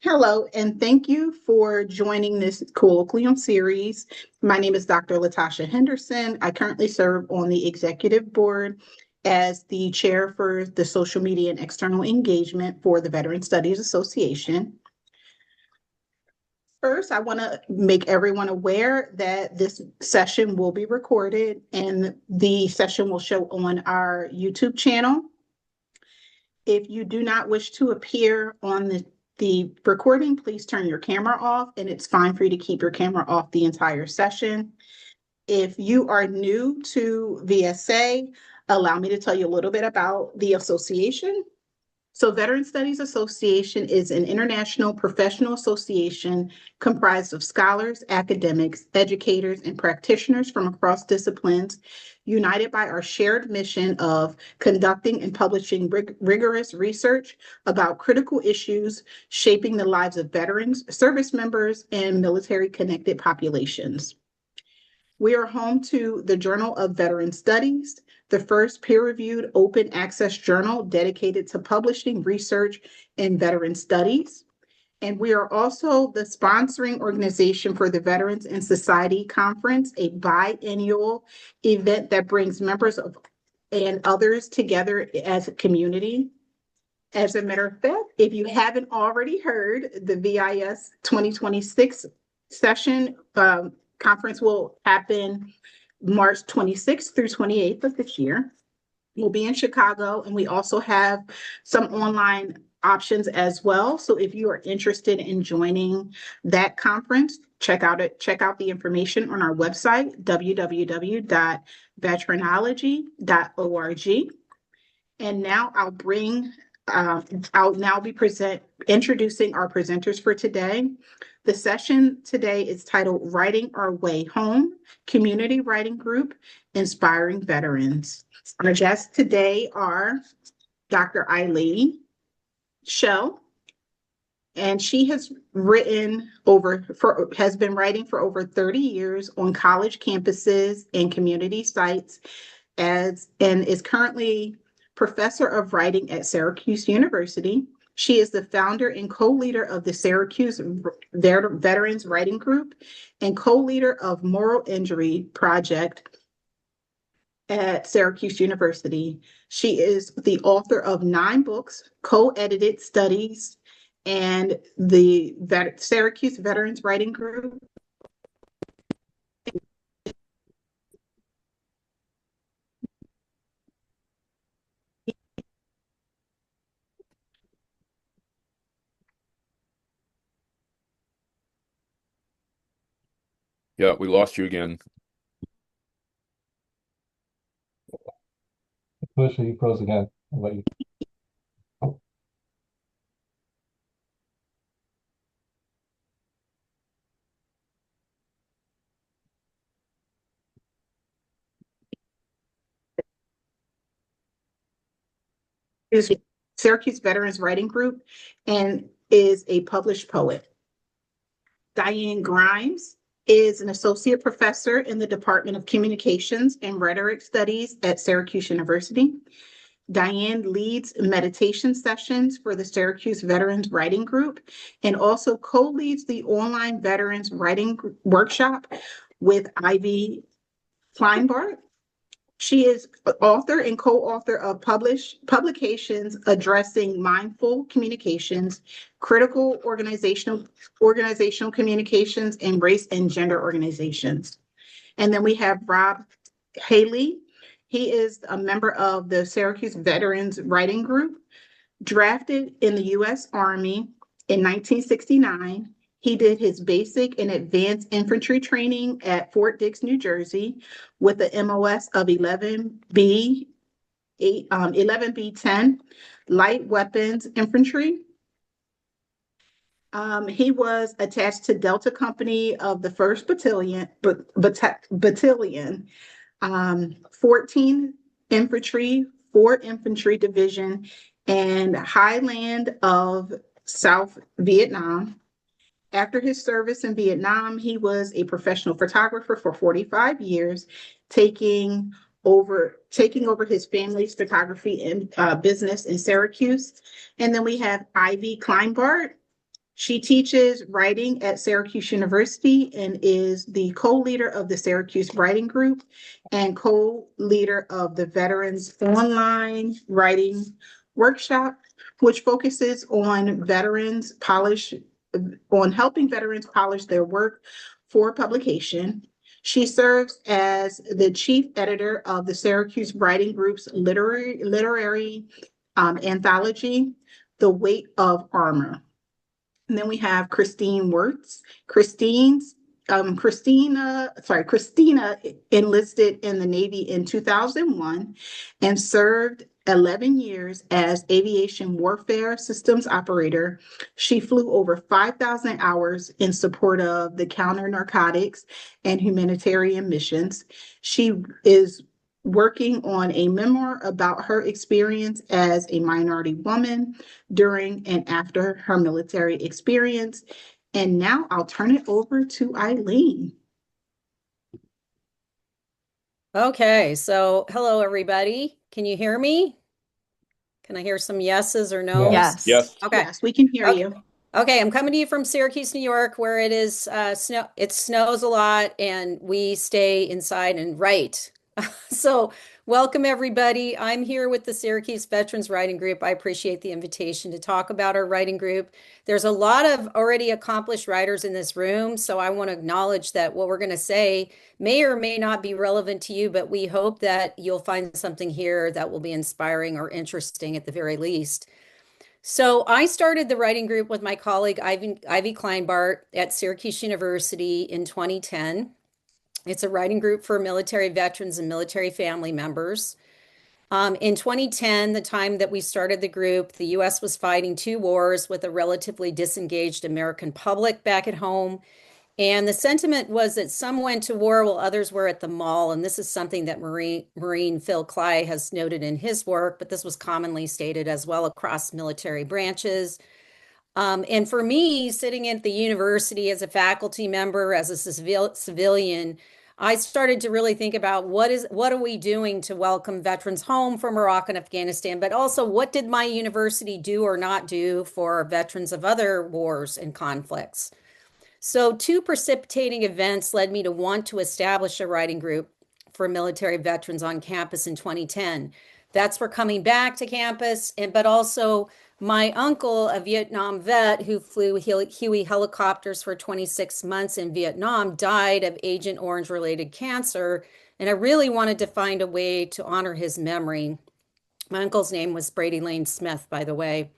Hello, and thank you for joining this colloquium series. My name is Dr. Latasha Henderson. I currently serve on the executive board as the chair for the social media and external engagement for the Veteran Studies Association. First, I want to make everyone aware that this session will be recorded and the session will show on our YouTube channel. If you do not wish to appear on the recording, please turn your camera off, and it's fine for you to keep your camera off the entire session. If you are new to VSA, allow me to tell you a little bit about the association. So Veteran Studies Association is an international professional association comprised of scholars, academics, educators, and practitioners from across disciplines, united by our shared mission of conducting and publishing rigorous research about critical issues shaping the lives of veterans, service members, and military-connected populations. We are home to the Journal of Veteran Studies, the first peer-reviewed open access journal dedicated to publishing research in veteran studies. And we are also the sponsoring organization for the Veterans in Society Conference, a biennial event that brings members of and others together as a community. As a matter of fact, if you haven't already heard, the VIS 2026 session conference will happen March 26th through 28th of this year. We'll be in Chicago, and we also have some online options as well. So if you are interested in joining that conference, check out the information on our website, www.veterinology.org. And now I'll now be introducing our presenters for today. The session today is titled Writing Our Way Home, Community Writing Group, Inspiring Veterans. Our guests today are Dr. Eileen Schell, and she has been writing for over 30 years on college campuses and community sites and is currently professor of writing at Syracuse University. She is the founder and co-leader of the Syracuse Veterans Writing Group and co-leader of Moral Injury Project at Syracuse University. She is the author of 9 books, co-edited studies, and the Syracuse Veterans Writing Group. Yeah, we lost you again. Push you froze again. I'll let you. Is Syracuse Veterans Writing Group and is a published poet. Diane Grimes is an associate professor in the Department of Communications and Rhetoric Studies at Syracuse University. Diane leads meditation sessions for the Syracuse Veterans Writing Group and also co-leads the online Veterans Writing Workshop with Ivy Kleinbart. She is author and co-author of publications addressing mindful communications, critical organizational communications, and race and gender organizations. And then we have Rob Haley. He is a member of the Syracuse Veterans Writing Group, drafted in the U.S. Army in 1969. He did his basic and advanced infantry training at Fort Dix, New Jersey, with the MOS of 11B10 light weapons infantry. He was attached to Delta Company of the 1st Battalion, 14 Infantry, 4 Infantry Division, and Highland of South Vietnam. After his service in Vietnam, he was a professional photographer for 45 years, taking over his family's photography and business in Syracuse. And then we have Ivy Kleinbart. She teaches writing at Syracuse University and is the co-leader of the Syracuse Writing Group and co-leader of the Veterans Online Writing Workshop, which focuses on helping veterans polish their work for publication. She serves as the chief editor of the Syracuse Writing Group's literary anthology, The Weight of Armor. And then we have Christine Wirtz. Christina enlisted in the Navy in 2001 and served 11 years as aviation warfare systems operator. She flew over 5,000 hours in support of the counter narcotics and humanitarian missions. She is working on a memoir about her experience as a minority woman during and after her military experience. And now I'll turn it over to Eileen. Okay, so hello, everybody. Can you hear me? Can I hear some yeses or nos? Yes. Yes. Okay. Yes, we can hear Okay. you. Okay, I'm coming to you from Syracuse, New York, where it is it snows a lot and we stay inside and write. So welcome everybody. I'm here with the Syracuse Veterans Writing Group. I appreciate the invitation to talk about our writing group. There's a lot of already accomplished writers in this room, so I want to acknowledge that what we're going to say may or may not be relevant to you, but we hope that you'll find something here that will be inspiring or interesting at the very least. So I started the writing group with my colleague Ivy Kleinbart at Syracuse University in 2010. It's a writing group for military veterans and military family members. In 2010, the time that we started the group, the U.S. was fighting 2 wars with a relatively disengaged American public back at home. And the sentiment was that some went to war while others were at the mall. And this is something that Marine Phil Clay has noted in his work, but this was commonly stated as well across military branches. And for me, sitting at the university as a faculty member, as a civilian, I started to really think about what are we doing to welcome veterans home from Iraq and Afghanistan, but also what did my university do or not do for veterans of other wars and conflicts? So 2 precipitating events led me to want to establish a writing group for military veterans on campus in 2010. That's for coming back to campus, but also my uncle, a Vietnam vet who flew Huey helicopters for 26 months in Vietnam, died of Agent Orange related cancer. And I really wanted to find a way to honor his memory. My uncle's name was Brady Lane Smith, by the way.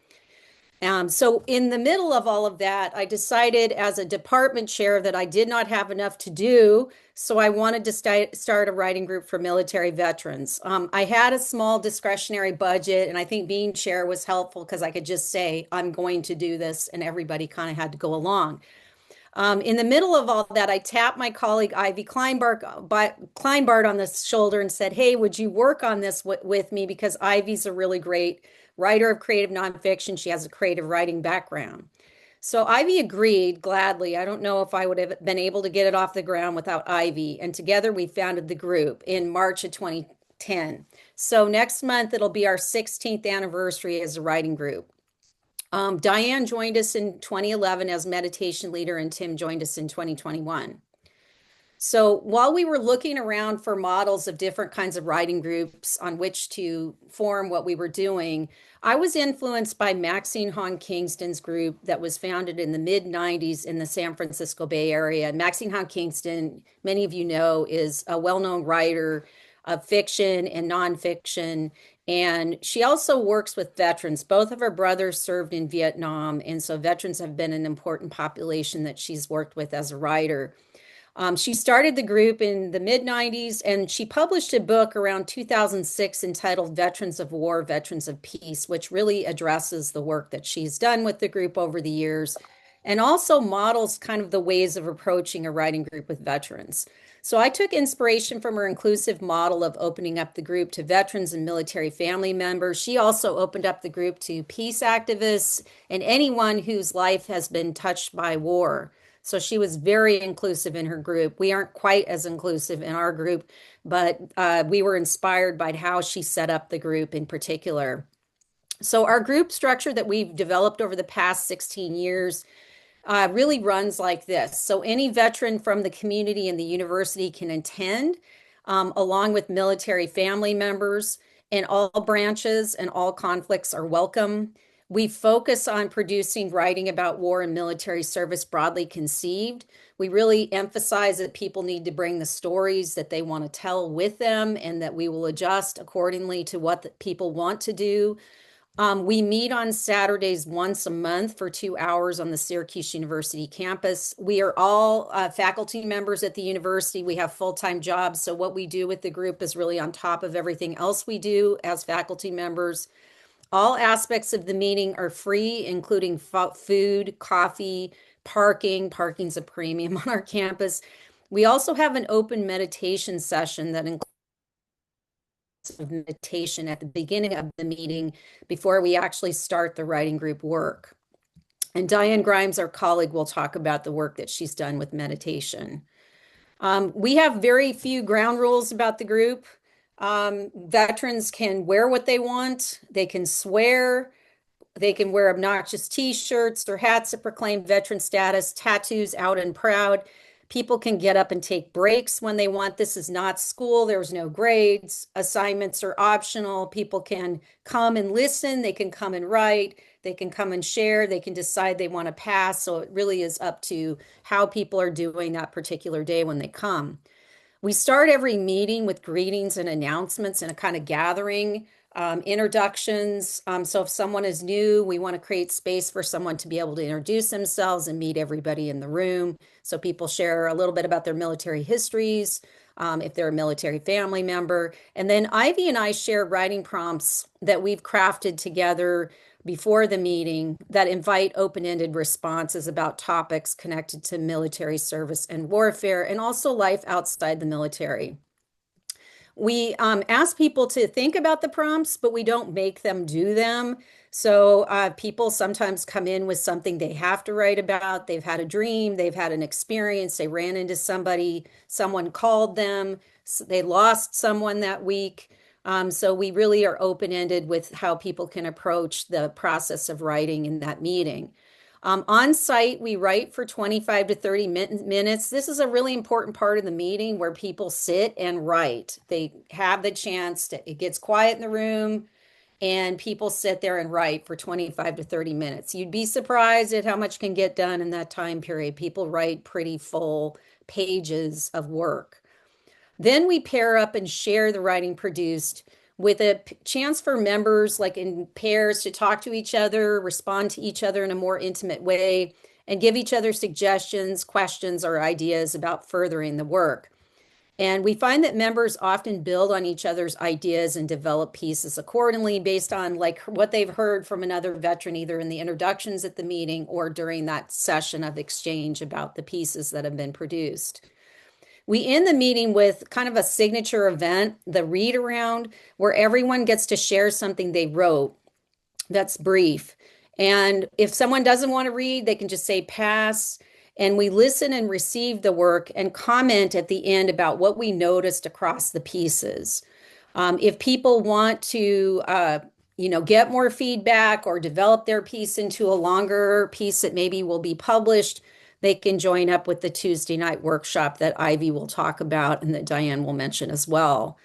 So in the middle of all of that, I decided as a department chair that I did not have enough to do. So I wanted to start a writing group for military veterans. I had a small discretionary budget, and I think being chair was helpful because I could just say, I'm going to do this, and everybody kind of had to go along. In the middle of all that, I tapped my colleague Ivy Kleinbart on the shoulder and said, hey, would you work on this with me? Because Ivy's a really great writer of creative nonfiction. She has a creative writing background. So Ivy agreed gladly. I don't know if I would have been able to get it off the ground without Ivy. And together we founded the group in March of 2010. So next month, it'll be our 16th anniversary as a writing group. Diane joined us in 2011 as meditation leader, and Tim joined us in 2021. So while we were looking around for models of different kinds of writing groups on which to form what we were doing, I was influenced by Maxine Hong Kingston's group that was founded in the mid-90s in the San Francisco Bay Area. Maxine Hong Kingston, many of you know, is a well-known writer of fiction and nonfiction. And she also works with veterans. Both of her brothers served in Vietnam. And so veterans have been an important population that she's worked with as a writer. She started the group in the mid-90s, and she published a book around 2006 entitled Veterans of War, Veterans of Peace, which really addresses the work that she's done with the group over the years and also models kind of the ways of approaching a writing group with veterans. So I took inspiration from her inclusive model of opening up the group to veterans and military family members. She also opened up the group to peace activists and anyone whose life has been touched by war. So she was very inclusive in her group. We aren't quite as inclusive in our group, but we were inspired by how she set up the group in particular. So our group structure that we've developed over the past 16 years really runs like this. So any veteran from the community and the university can attend, along with military family members, and all branches and all conflicts are welcome. We focus on producing writing about war and military service broadly conceived. We really emphasize that people need to bring the stories that they want to tell with them, and that we will adjust accordingly to what the people want to do. We meet on Saturdays once a month for 2 hours on the Syracuse University campus. We are all faculty members at the university. We have full-time jobs. So what we do with the group is really on top of everything else we do as faculty members. All aspects of the meeting are free, including food, coffee, parking. Parking's a premium on our campus. We also have an open meditation session that includes of meditation at the beginning of the meeting before we actually start the writing group work. And Diane Grimes, our colleague, will talk about the work that she's done with meditation. We have very few ground rules about the group. Veterans can wear what they want. They can swear. They can wear obnoxious t-shirts or hats that proclaim veteran status, tattoos out and proud. People can get up and take breaks when they want. This is not school. There's no grades. Assignments are optional. People can come and listen. They can come and write. They can come and share. They can decide they want to pass. So it really is up to how people are doing that particular day when they come. We start every meeting with greetings and announcements and a kind of gathering, introductions. So if someone is new, we want to create space for someone to be able to introduce themselves and meet everybody in the room. So people share a little bit about their military histories, if they're a military family member. And then Ivy and I share writing prompts that we've crafted together before the meeting that invite open-ended responses about topics connected to military service and warfare, and also life outside the military. We ask people to think about the prompts, but we don't make them do them. So people sometimes come in with something they have to write about. They've had a dream, they've had an experience, they ran into somebody, someone called them, they lost someone that week. So we really are open-ended with how people can approach the process of writing in that meeting. On site, we write for 25 to 30 minutes. This is a really important part of the meeting where people sit and write. They have the chance to, it gets quiet in the room and people sit there and write for 25 to 30 minutes. You'd be surprised at how much can get done in that time period. People write pretty full pages of work. Then we pair up and share the writing produced with a chance for members, like in pairs, to talk to each other, respond to each other in a more intimate way, and give each other suggestions, questions, or ideas about furthering the work. And we find that members often build on each other's ideas and develop pieces accordingly based on like what they've heard from another veteran, either in the introductions at the meeting or during that session of exchange about the pieces that have been produced. We end the meeting with kind of a signature event, the read around, where everyone gets to share something they wrote that's brief. And if someone doesn't want to read, they can just say pass. And we listen and receive the work and comment at the end about what we noticed across the pieces. If people want to, get more feedback or develop their piece into a longer piece that maybe will be published, they can join up with the Tuesday night workshop that Ivy will talk about and that Diane will mention as well.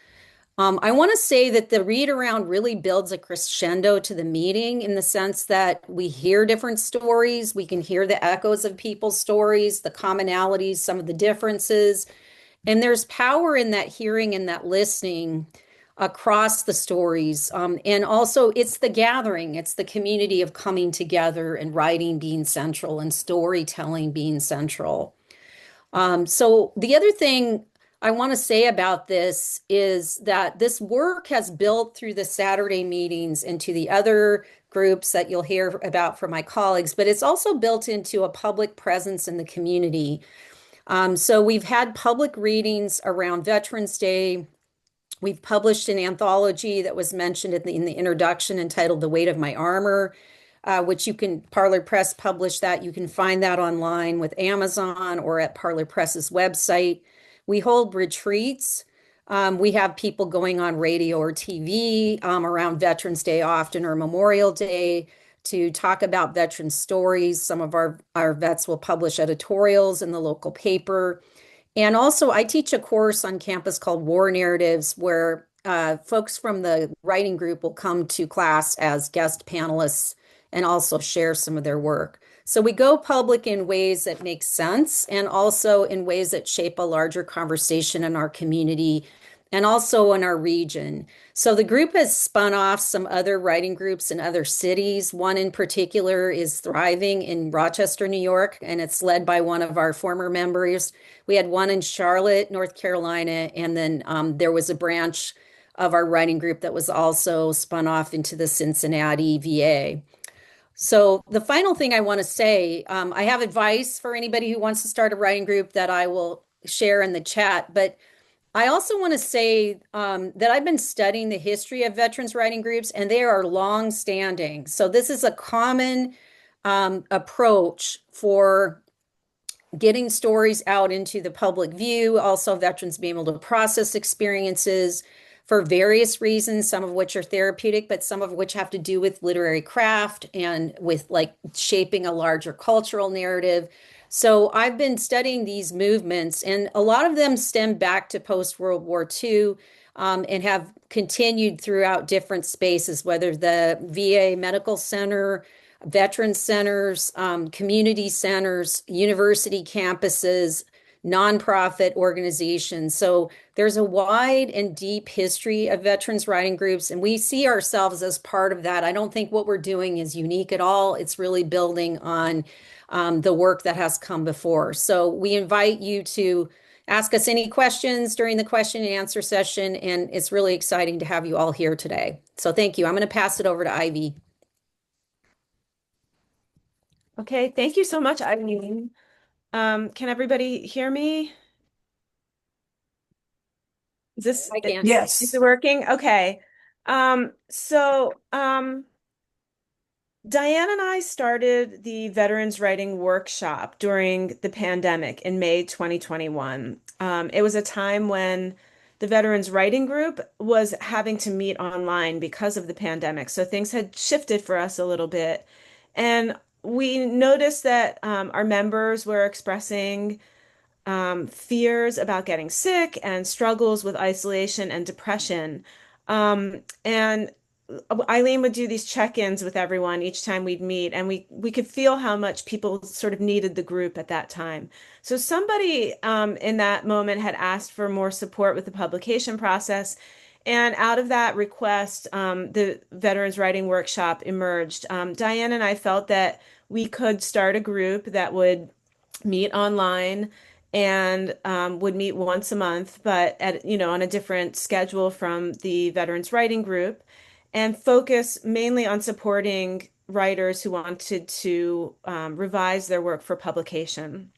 I want to say that the read around really builds a crescendo to the meeting in the sense that we hear different stories. We can hear the echoes of people's stories, the commonalities, some of the differences. And there's power in that hearing and that listening across the stories. And also it's the gathering, it's the community of coming together and writing being central and storytelling being central. So the other thing I want to say about this is that this work has built through the Saturday meetings into the other groups that you'll hear about from my colleagues, but it's also built into a public presence in the community. So we've had public readings around Veterans Day. We've published an anthology that was mentioned in the introduction entitled The Weight of My Armor, which you can, Parlor Press published that. You can find that online with Amazon or at Parlor Press's website. We hold retreats We have people going on radio or TV around Veterans Day often or Memorial Day to talk about veteran stories. Some of our vets will publish editorials in the local paper. And also, I teach a course on campus called War Narratives, where folks from the writing group will come to class as guest panelists and also share some of their work. So we go public in ways that make sense and also in ways that shape a larger conversation in our community and also in our region. So the group has spun off some other writing groups in other cities. One in particular is thriving in Rochester, New York, and it's led by one of our former members. We had one in Charlotte, North Carolina, and then there was a branch of our writing group that was also spun off into the Cincinnati VA. So the final thing I want to say, I have advice for anybody who wants to start a writing group that I will share in the chat, but I also want to say that I've been studying the history of veterans writing groups, and they are long-standing. So this is a common approach for getting stories out into the public view, also veterans being able to process experiences for various reasons, some of which are therapeutic, but some of which have to do with literary craft and with like shaping a larger cultural narrative. So I've been studying these movements, and a lot of them stem back to post-World War II and have continued throughout different spaces, whether the VA Medical Center, veteran centers, community centers, university campuses, nonprofit organizations. So there's a wide and deep history of veterans writing groups, and we see ourselves as part of that. I don't think what we're doing is unique at all. It's really building on the work that has come before. So we invite you to ask us any questions during the question and answer session, and it's really exciting to have you all here today. So thank you. I'm going to pass it over to Ivy. Okay, thank you so much, Eileen. Can everybody hear me? I can. Is it working? Okay. Diane and I started the Veterans Writing Workshop during the pandemic in May 2021. It was a time when the Veterans Writing Group was having to meet online because of the pandemic. So things had shifted for us a little bit. And we noticed that our members were expressing fears about getting sick and struggles with isolation and depression. And Eileen would do these check-ins with everyone each time we'd meet, and we could feel how much people sort of needed the group at that time. So somebody in that moment had asked for more support with the publication process, and out of that request, the Veterans Writing Workshop emerged. Diane and I felt that we could start a group that would meet online and would meet once a month, but at, on a different schedule from the Veterans Writing Group, and focus mainly on supporting writers who wanted to revise their work for publication.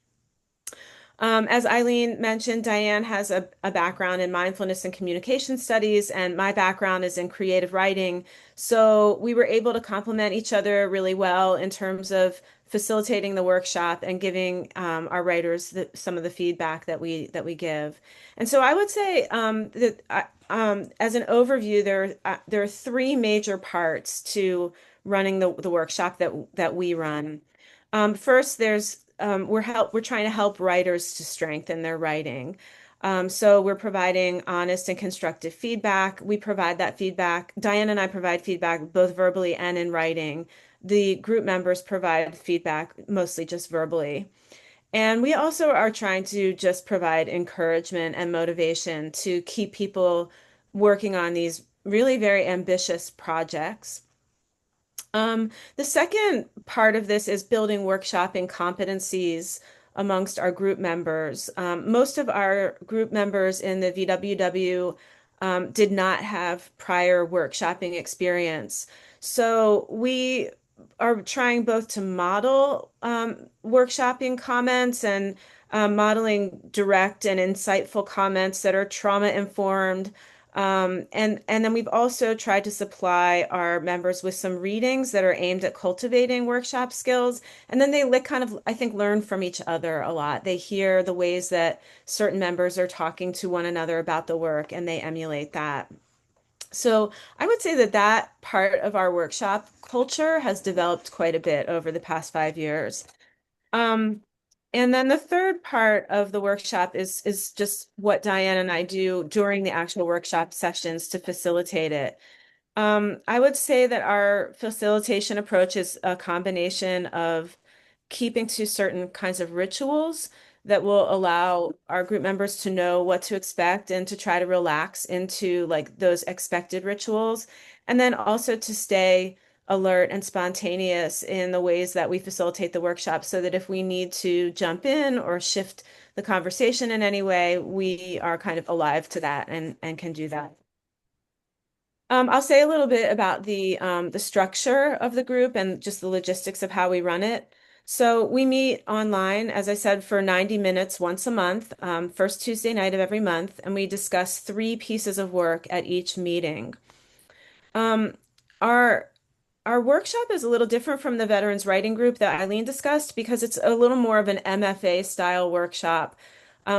As Eileen mentioned, Diane has a background in mindfulness and communication studies, and my background is in creative writing. So we were able to complement each other really well in terms of facilitating the workshop and giving our writers some of the feedback that we give. And so I would say that as an overview, there are three major parts to running the workshop that we run. First, we're trying to help writers to strengthen their writing. So we're providing honest and constructive feedback. We provide that feedback. Diane and I provide feedback both verbally and in writing. The group members provide feedback mostly just verbally. And we also are trying to just provide encouragement and motivation to keep people working on these really very ambitious projects. The second part of this is building workshopping competencies amongst our group members. Most of our group members in the VWW did not have prior workshopping experience. So we are trying both to model workshopping comments and modeling direct and insightful comments that are trauma informed, And then we've also tried to supply our members with some readings that are aimed at cultivating workshop skills. And then they kind of, I think, learn from each other a lot. They hear the ways that certain members are talking to one another about the work, and they emulate that. So I would say that that part of our workshop culture has developed quite a bit over the past 5 years. Um, and then the third part of the workshop is just what Diane and I do during the actual workshop sessions to facilitate it. I would say that our facilitation approach is a combination of keeping to certain kinds of rituals that will allow our group members to know what to expect and to try to relax into like those expected rituals. And then also to stay alert and spontaneous in the ways that we facilitate the workshop so that if we need to jump in or shift the conversation in any way, we are kind of alive to that and can do that. I'll say a little bit about the structure of the group and just the logistics of how we run it. So we meet online, as I said, for 90 minutes once a month, first Tuesday night of every month, and we discuss 3 pieces of work at each meeting. Um, our our workshop is a little different from the Veterans Writing Group that Eileen discussed because it's a little more of an MFA style workshop.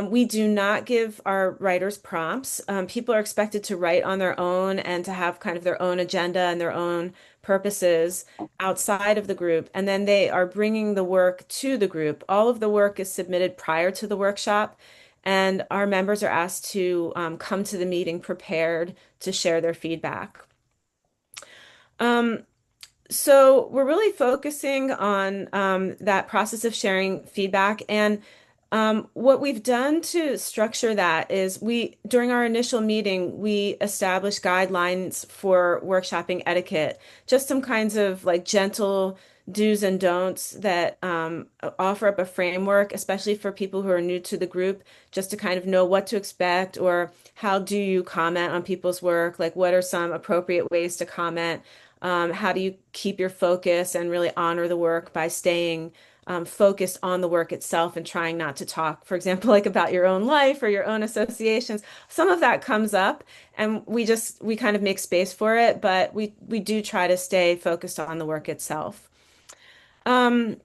We do not give our writers prompts. People are expected to write on their own and to have kind of their own agenda and their own purposes outside of the group. And then they are bringing the work to the group. All of the work is submitted prior to the workshop, and our members are asked to come to the meeting prepared to share their feedback. Um, so we're really focusing on that process of sharing feedback. And what we've done to structure that is during our initial meeting, we established guidelines for workshopping etiquette, just some kinds of like gentle do's and don'ts that offer up a framework, especially for people who are new to the group, just to kind of know what to expect or how do you comment on people's work, like what are some appropriate ways to comment. How do you keep your focus and really honor the work by staying focused on the work itself and trying not to talk, for example, like about your own life or your own associations. Some of that comes up and we kind of make space for it, but we do try to stay focused on the work itself. Um,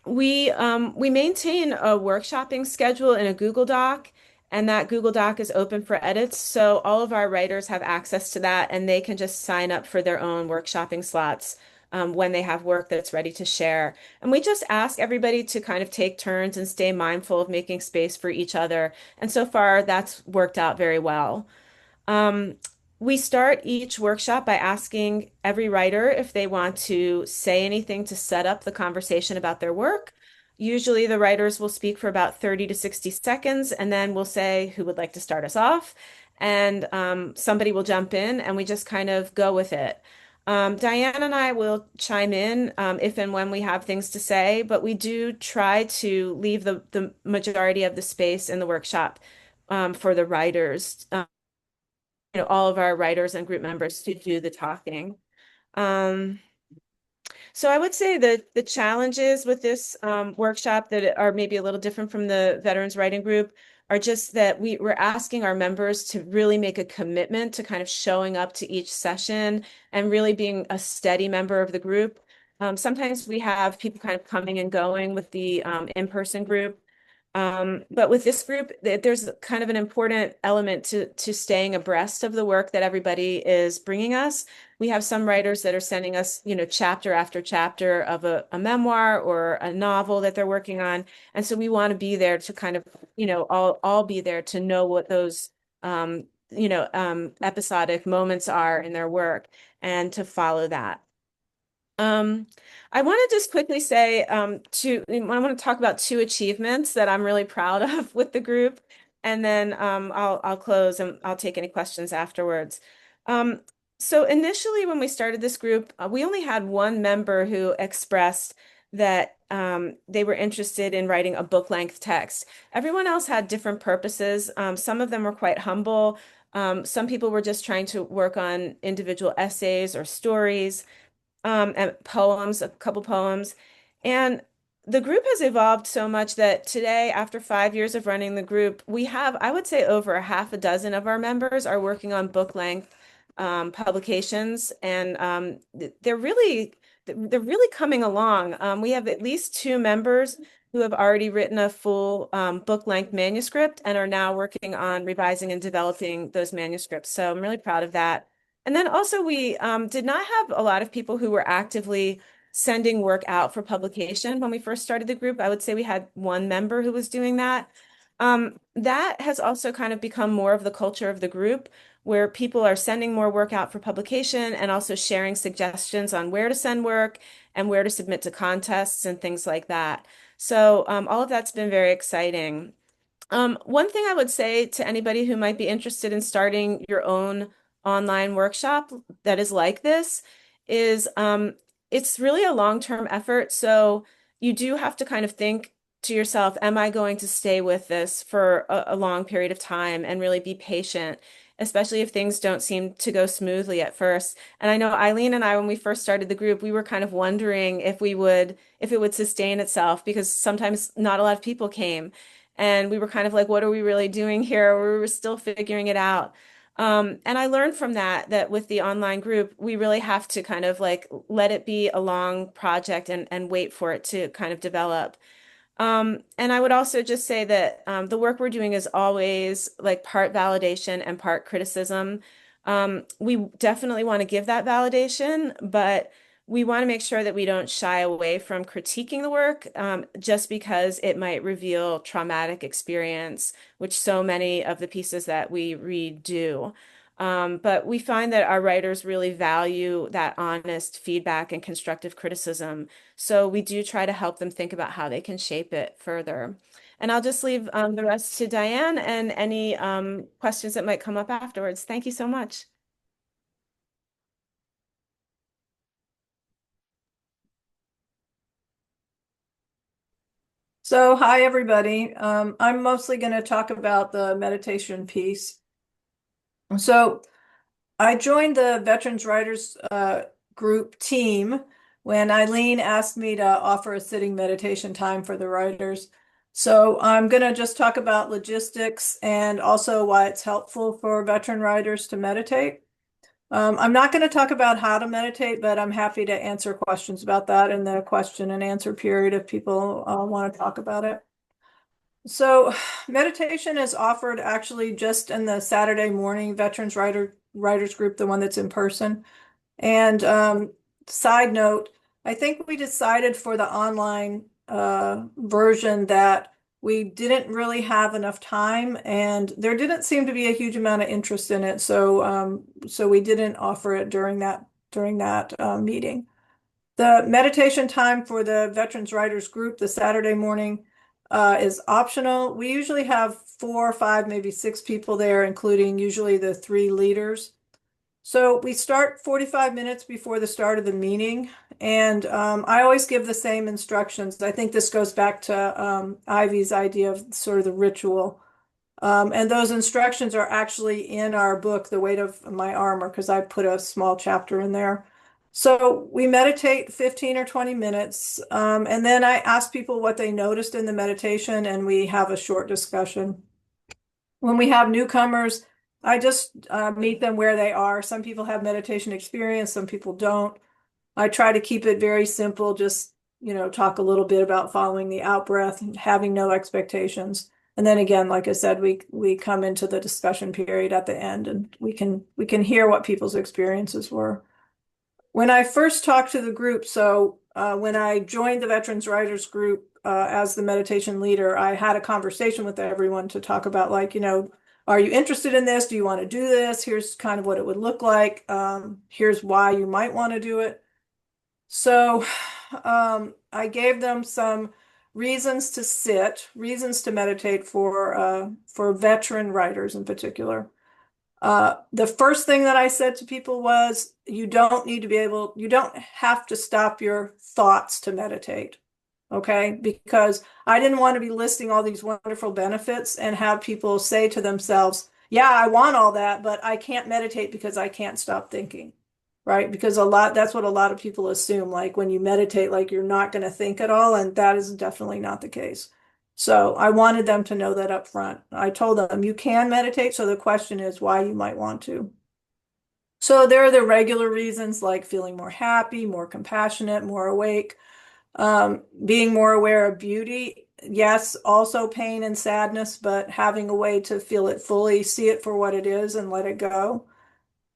we maintain a workshopping schedule in a Google Doc, and that Google Doc is open for edits. So all of our writers have access to that, and they can just sign up for their own workshopping slots when they have work that's ready to share. And we just ask everybody to kind of take turns and stay mindful of making space for each other. And so far, that's worked out very well. Um, we start each workshop by asking every writer if they want to say anything to set up the conversation about their work. Usually the writers will speak for about 30 to 60 seconds, and then we'll say who would like to start us off. And somebody will jump in, and we just kind of go with it. Diane and I will chime in if and when we have things to say, but we do try to leave the majority of the space in the workshop for the writers. All of our writers and group members to do the talking. So I would say that the challenges with this workshop that are maybe a little different from the Veterans Writing Group are just that we're asking our members to really make a commitment to kind of showing up to each session and really being a steady member of the group. Sometimes we have people kind of coming and going with the in-person group. But with this group, there's kind of an important element to staying abreast of the work that everybody is bringing us. We have some writers that are sending us, chapter after chapter of a memoir or a novel that they're working on. And so we want to be there to kind of, all be there to know what those, episodic moments are in their work and to follow that. I want to just quickly say I want to talk about 2 achievements that I'm really proud of with the group, and then I'll close and I'll take any questions afterwards. So initially, when we started this group, we only had one member who expressed that they were interested in writing a book-length text. Everyone else had different purposes. Some of them were quite humble. Some people were just trying to work on individual essays or stories. And poems, a couple poems. And the group has evolved so much that today, after 5 years of running the group, we have, I would say, over a half a dozen of our members are working on book length publications, and they're really coming along. We have at least two members who have already written a full book length manuscript and are now working on revising and developing those manuscripts. So I'm really proud of that. And then also we did not have a lot of people who were actively sending work out for publication when we first started the group. I would say we had one member who was doing that. That has also kind of become more of the culture of the group, where people are sending more work out for publication and also sharing suggestions on where to send work and where to submit to contests and things like that. So all of that's been very exciting. One thing I would say to anybody who might be interested in starting your own online workshop that is like this is it's really a long-term effort. So you do have to kind of think to yourself, am I going to stay with this for a long period of time, and really be patient, especially if things don't seem to go smoothly at first. And I know Eileen and I, when we first started the group, we were kind of wondering if it would sustain itself, because sometimes not a lot of people came. And we were kind of like, what are we really doing here? We were still figuring it out. And I learned from that with the online group, we really have to kind of like let it be a long project and wait for it to kind of develop. And I would also just say that the work we're doing is always like part validation and part criticism. We definitely want to give that validation, but we want to make sure that we don't shy away from critiquing the work just because it might reveal traumatic experience, which so many of the pieces that we read do. But we find that our writers really value that honest feedback and constructive criticism. So we do try to help them think about how they can shape it further. And I'll just leave the rest to Diane and any questions that might come up afterwards. Thank you so much. So, hi, everybody. I'm mostly going to talk about the meditation piece. So, I joined the Veterans Writers Group team when Eileen asked me to offer a sitting meditation time for the writers. So, I'm going to just talk about logistics and also why it's helpful for veteran writers to meditate. I'm not going to talk about how to meditate, but I'm happy to answer questions about that in the question and answer period if people want to talk about it. So meditation is offered actually just in the Saturday morning Writers Group, the one that's in person. And side note, I think we decided for the online version that we didn't really have enough time, and there didn't seem to be a huge amount of interest in it. So we didn't offer it during that meeting. The meditation time for the Veterans Writers Group, the Saturday morning, is optional. We usually have 4 or 5, maybe 6 people there, including usually the 3 leaders. So we start 45 minutes before the start of the meeting, and I always give the same instructions. I think this goes back to Ivy's idea of sort of the ritual. And those instructions are actually in our book, The Weight of My Armor, because I put a small chapter in there. So we meditate 15 or 20 minutes, and then I ask people what they noticed in the meditation, and we have a short discussion. When we have newcomers, I just meet them where they are. Some people have meditation experience, some people don't. I try to keep it very simple, just, talk a little bit about following the out breath and having no expectations. And then again, like I said, we come into the discussion period at the end, and we can hear what people's experiences were. When I first talked to the group, so when I joined the Veterans Writers Group as the meditation leader, I had a conversation with everyone to talk about, like, are you interested in this? Do you want to do this? Here's kind of what it would look like. Here's why you might want to do it. So I gave them some reasons to sit, reasons to meditate for veteran writers in particular. The first thing that I said to people was, you don't have to stop your thoughts to meditate. Okay, because I didn't want to be listing all these wonderful benefits and have people say to themselves, yeah, I want all that, but I can't meditate because I can't stop thinking. right? Because that's what a lot of people assume, like when you meditate, like you're not going to think at all, and that is definitely not the case. So I wanted them to know that up front. I told them you can meditate, so the question is why you might want to. So there are the regular reasons like feeling more happy, more compassionate, more awake, being more aware of beauty. Yes, also pain and sadness, but having a way to feel it fully, see it for what it is and let it go.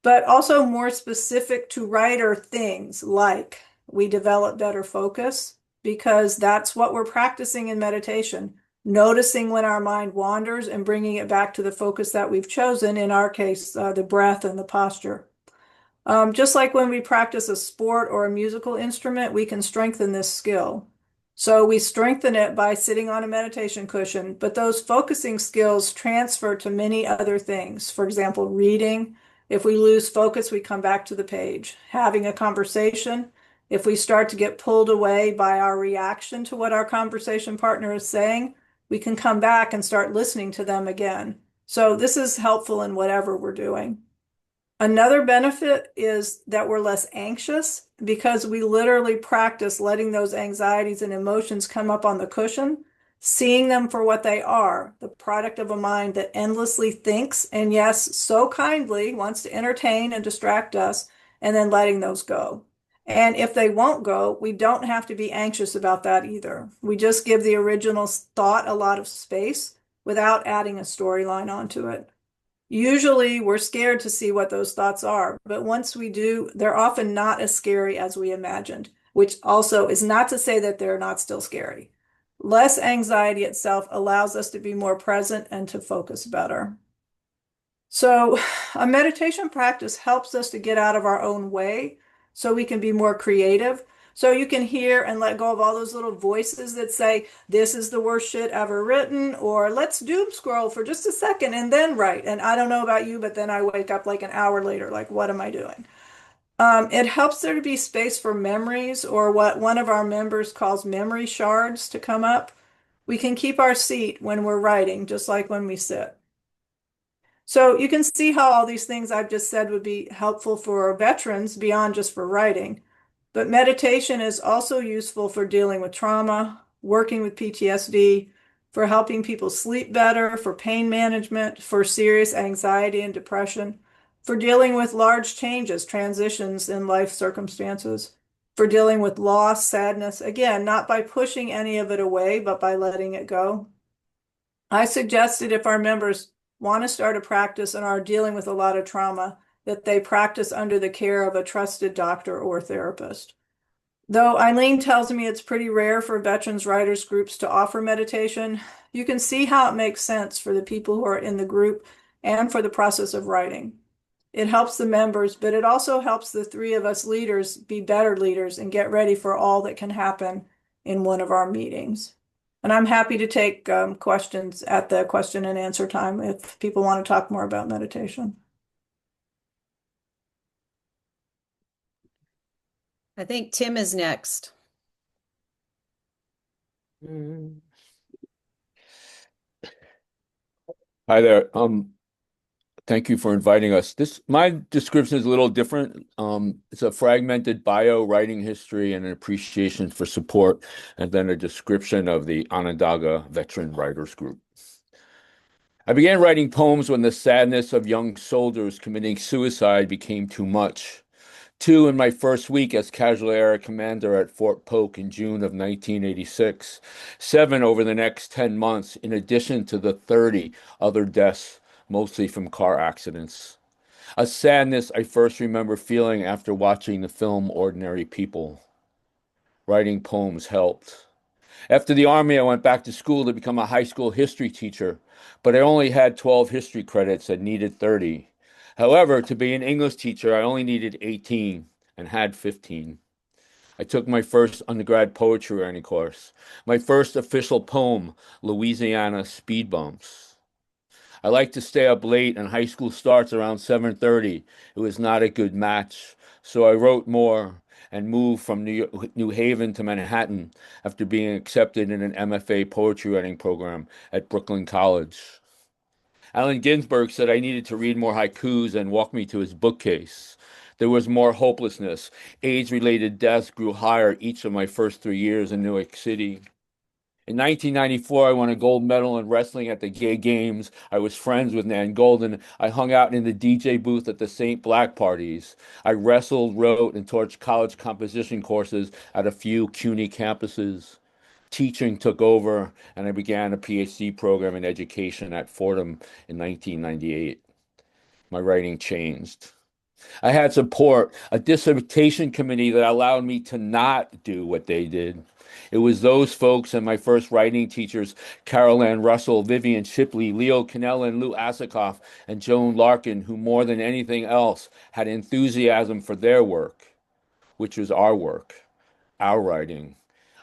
But also more specific to writer things like we develop better focus because that's what we're practicing in meditation, noticing when our mind wanders and bringing it back to the focus that we've chosen, in our case, the breath and the posture. Just like when we practice a sport or a musical instrument, we can strengthen this skill. So we strengthen it by sitting on a meditation cushion, but those focusing skills transfer to many other things. For example, reading. If we lose focus, we come back to the page. Having a conversation. If we start to get pulled away by our reaction to what our conversation partner is saying, we can come back and start listening to them again. So this is helpful in whatever we're doing. Another benefit is that we're less anxious because we literally practice letting those anxieties and emotions come up on the cushion, seeing them for what they are, the product of a mind that endlessly thinks and, yes, so kindly wants to entertain and distract us, and then letting those go. And if they won't go, we don't have to be anxious about that either. We just give the original thought a lot of space without adding a storyline onto it. Usually we're scared to see what those thoughts are, but once we do, they're often not as scary as we imagined, which also is not to say that they're not still scary. Less anxiety itself allows us to be more present and to focus better. So a meditation practice helps us to get out of our own way so we can be more creative. So you can hear and let go of all those little voices that say, this is the worst shit ever written, or let's doom scroll for just a second and then write. And I don't know about you, but then I wake up like an hour later, like, what am I doing? It helps there to be space for memories, or what one of our members calls memory shards, to come up. We can keep our seat when we're writing, just like when we sit. So you can see how all these things I've just said would be helpful for veterans beyond just for writing. But meditation is also useful for dealing with trauma, working with PTSD, for helping people sleep better, for pain management, for serious anxiety and depression, for dealing with large changes, transitions in life circumstances, for dealing with loss, sadness, again, not by pushing any of it away, but by letting it go. I suggested if our members want to start a practice and are dealing with a lot of trauma, that they practice under the care of a trusted doctor or therapist. Though Eileen tells me it's pretty rare for veterans writers groups to offer meditation, you can see how it makes sense for the people who are in the group and for the process of writing. It helps the members, but it also helps the three of us leaders be better leaders and get ready for all that can happen in one of our meetings. And I'm happy to take questions at the question and answer time if people want to talk more about meditation. I think Tim is next. Hi there. Thank you for inviting us. My description is a little different. It's a fragmented bio, writing history, and an appreciation for support, and then a description of the Onondaga Veteran Writers Group. I began writing poems when the sadness of young soldiers committing suicide became too much. 2 in my first week as casual air commander at Fort Polk in June of 1986. 7 over the next 10 months, in addition to the 30 other deaths, mostly from car accidents. A sadness I first remember feeling after watching the film Ordinary People. Writing poems helped. After the Army, I went back to school to become a high school history teacher, but I only had 12 history credits and needed 30. However, to be an English teacher, I only needed 18 and had 15. I took my first undergrad poetry writing course. My first official poem, Louisiana Speed Bumps. I like to stay up late and high school starts around 7:30. It was not a good match, so I wrote more and moved from New Haven to Manhattan after being accepted in an MFA poetry writing program at Brooklyn College. Allen Ginsberg said I needed to read more haikus and walked me to his bookcase. There was more hopelessness. AIDS-related deaths grew higher each of my first 3 years in New York City. In 1994, I won a gold medal in wrestling at the Gay Games. I was friends with Nan Golden. I hung out in the DJ booth at the St. Black parties. I wrestled, wrote, and taught college composition courses at a few CUNY campuses. Teaching took over, and I began a PhD program in education at Fordham in 1998. My writing changed. I had support, a dissertation committee that allowed me to not do what they did. It was those folks and my first writing teachers, Carol Ann Russell, Vivian Shipley, Leo Cannella, and Lou Asikoff, and Joan Larkin, who more than anything else had enthusiasm for their work, which was our work, our writing.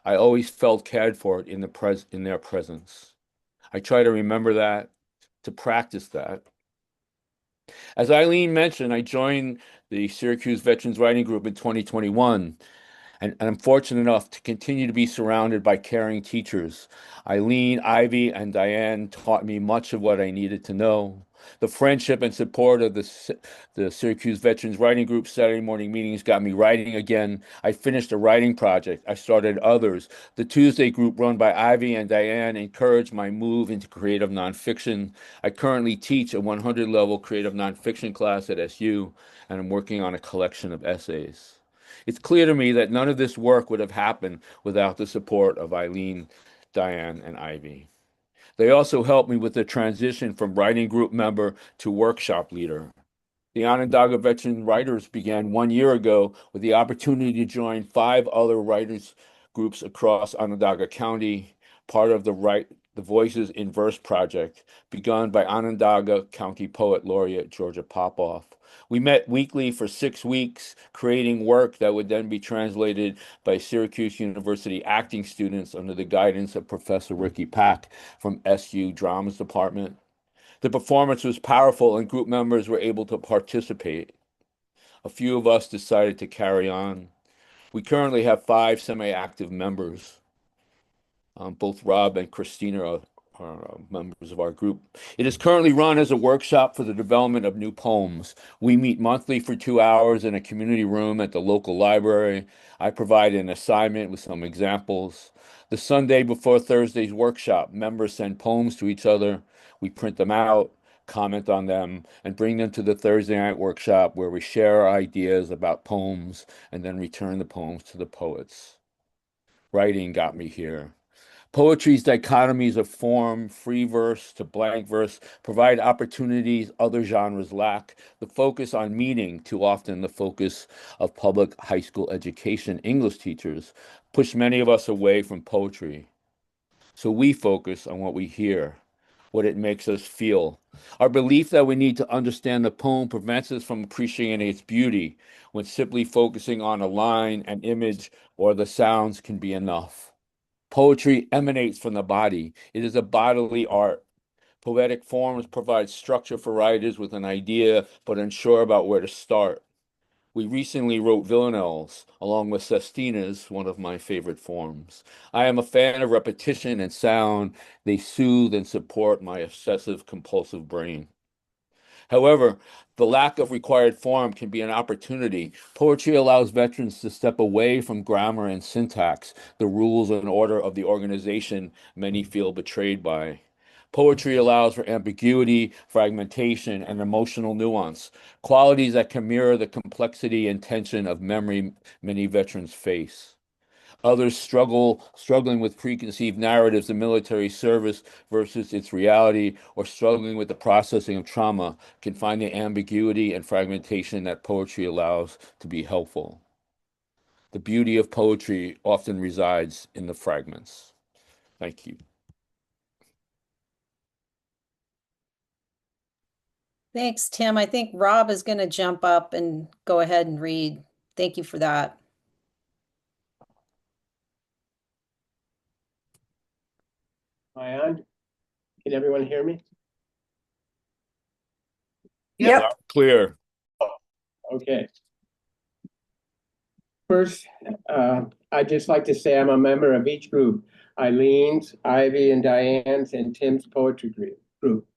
I always felt cared for in their presence. I try to remember that, to practice that. As Eileen mentioned, I joined the Syracuse Veterans Writing Group in 2021. And I'm fortunate enough to continue to be surrounded by caring teachers. Eileen, Ivy, and Diane taught me much of what I needed to know. The friendship and support of the Syracuse Veterans Writing Group Saturday morning meetings got me writing again. I finished a writing project. I started others. The Tuesday group run by Ivy and Diane encouraged my move into creative nonfiction. I currently teach a 100-level creative nonfiction class at SU, and I'm working on a collection of essays. It's clear to me that none of this work would have happened without the support of Eileen, Diane, and Ivy. They also helped me with the transition from writing group member to workshop leader. The Onondaga Veteran Writers began 1 year ago with the opportunity to join 5 other writers groups across Onondaga County, part of the Voices in Verse project, begun by Onondaga County Poet Laureate Georgia Popoff. We met weekly for 6 weeks, creating work that would then be translated by Syracuse University acting students under the guidance of Professor Ricky Pack from SU Dramas Department. The performance was powerful and group members were able to participate. A few of us decided to carry on. We currently have 5 semi-active members. Both Rob and Christina are members of our group. It is currently run as a workshop for the development of new poems. We meet monthly for 2 hours in a community room at the local library. I provide an assignment with some examples. The Sunday before Thursday's workshop, members send poems to each other. We print them out, comment on them, and bring them to the Thursday night workshop where we share our ideas about poems and then return the poems to the poets. Writing got me here. Poetry's dichotomies of form, free verse to blank verse, provide opportunities other genres lack. The focus on meaning, too often the focus of public high school education English teachers, push many of us away from poetry. So we focus on what we hear, what it makes us feel. Our belief that we need to understand the poem prevents us from appreciating its beauty, when simply focusing on a line, an image, or the sounds can be enough. Poetry emanates from the body. It is a bodily art. Poetic forms provide structure for writers with an idea, but unsure about where to start. We recently wrote villanelles, along with sestinas, one of my favorite forms. I am a fan of repetition and sound. They soothe and support my obsessive-compulsive brain. However, the lack of required form can be an opportunity. Poetry allows veterans to step away from grammar and syntax, the rules and order of the organization many feel betrayed by. Poetry allows for ambiguity, fragmentation, and emotional nuance, qualities that can mirror the complexity and tension of memory many veterans face. Others struggling with preconceived narratives of military service versus its reality, or struggling with the processing of trauma, can find the ambiguity and fragmentation that poetry allows to be helpful. The beauty of poetry often resides in the fragments. Thank you. Thanks, Tim. I think Rob is going to jump up and go ahead and read. Thank you for that. Am I on? Can everyone hear me? Yep. Clear. Okay. First, I'd just like to say I'm a member of each group, Eileen's, Ivy, and Diane's, and Tim's poetry group.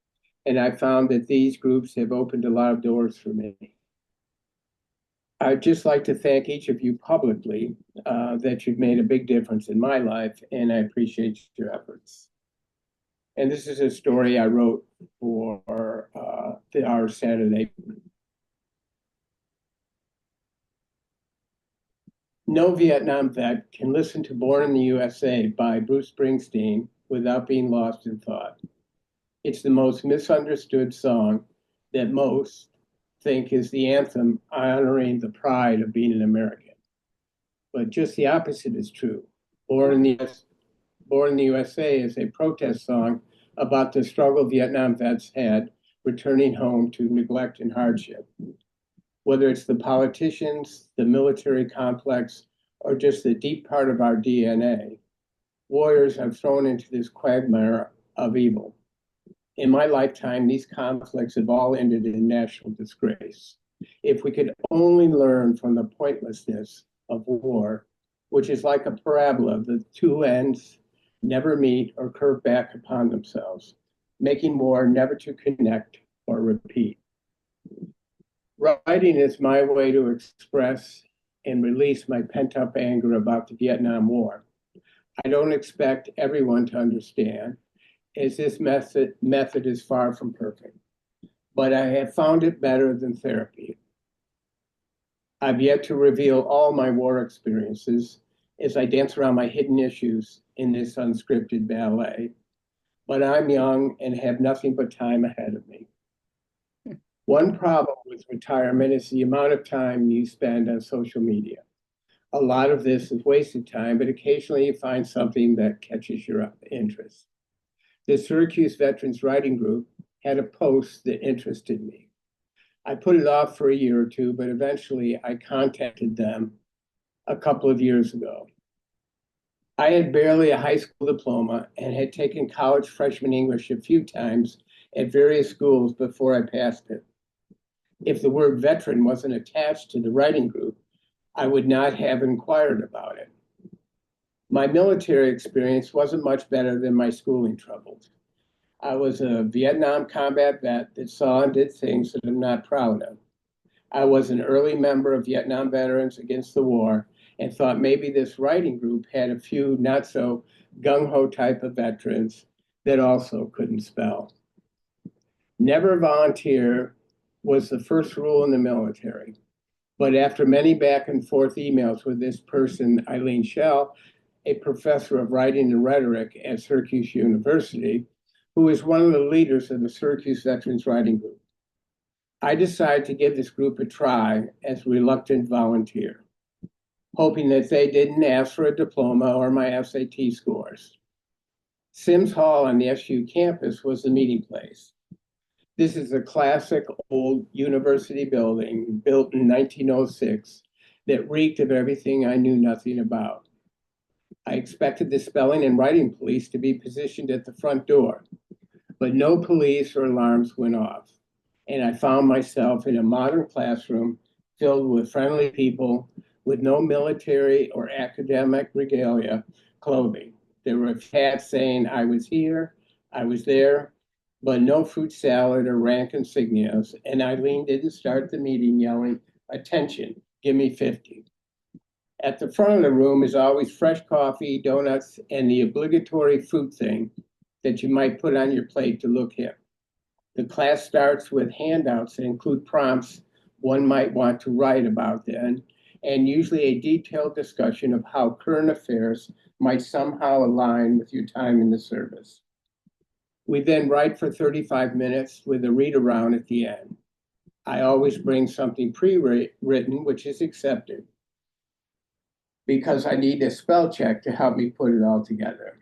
And I found that these groups have opened a lot of doors for me. I'd just like to thank each of you publicly that you've made a big difference in my life, and I appreciate your efforts. And this is a story I wrote for our Saturday. No Vietnam vet can listen to Born in the USA by Bruce Springsteen without being lost in thought. It's the most misunderstood song that most think is the anthem honoring the pride of being an American. But just the opposite is true. Born in the USA is a protest song about the struggle Vietnam vets had returning home to neglect and hardship. Whether it's the politicians, the military complex, or just the deep part of our DNA, warriors have thrown into this quagmire of evil. In my lifetime, these conflicts have all ended in national disgrace. If we could only learn from the pointlessness of war, which is like a parabola, the two ends never meet or curve back upon themselves, making war never to connect or repeat. Writing is my way to express and release my pent-up anger about the Vietnam War. I don't expect everyone to understand, as this method is far from perfect, but I have found it better than therapy. I've yet to reveal all my war experiences as I dance around my hidden issues in this unscripted ballet, but I'm young and have nothing but time ahead of me. One problem with retirement is the amount of time you spend on social media. A lot of this is wasted time, but occasionally you find something that catches your interest. The Syracuse Veterans Writing Group had a post that interested me. I put it off for a year or two, but eventually I contacted them a couple of years ago. I had barely a high school diploma and had taken college freshman English a few times at various schools before I passed it. If the word veteran wasn't attached to the writing group, I would not have inquired about it. My military experience wasn't much better than my schooling troubles. I was a Vietnam combat vet that saw and did things that I'm not proud of. I was an early member of Vietnam Veterans Against the War and thought maybe this writing group had a few not so gung-ho type of veterans that also couldn't spell. Never volunteer was the first rule in the military. But after many back and forth emails with this person, Eileen Schell, a professor of writing and rhetoric at Syracuse University, who is one of the leaders of the Syracuse Veterans Writing Group, I decided to give this group a try as a reluctant volunteer, hoping that they didn't ask for a diploma or my SAT scores. Sims Hall on the SU campus was the meeting place. This is a classic old university building built in 1906 that reeked of everything I knew nothing about. I expected the spelling and writing police to be positioned at the front door, but no police or alarms went off. And I found myself in a modern classroom filled with friendly people with no military or academic regalia clothing. There were hats saying I was here, I was there, but no fruit salad or rank insignias. And Eileen didn't start the meeting yelling, "Attention, give me 50." At the front of the room is always fresh coffee, donuts, and the obligatory fruit thing that you might put on your plate to look hip. The class starts with handouts that include prompts one might want to write about then, and usually a detailed discussion of how current affairs might somehow align with your time in the service. We then write for 35 minutes with a read around at the end. I always bring something pre-written, which is accepted, because I need a spell check to help me put it all together.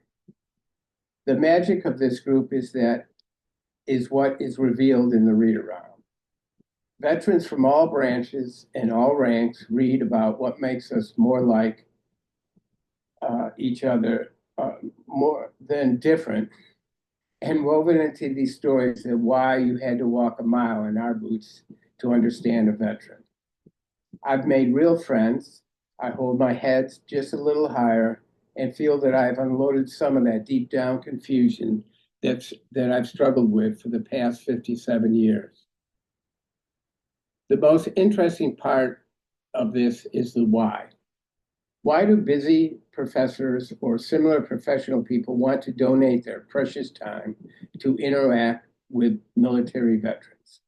The magic of this group is what is revealed in the read around. Veterans from all branches and all ranks read about what makes us more like each other, more than different, and woven into these stories that why you had to walk a mile in our boots to understand a veteran. I've made real friends. I hold my head just a little higher and feel that I've unloaded some of that deep down confusion that I've struggled with for the past 57 years. The most interesting part of this is the why. Why do busy professors or similar professional people want to donate their precious time to interact with military veterans?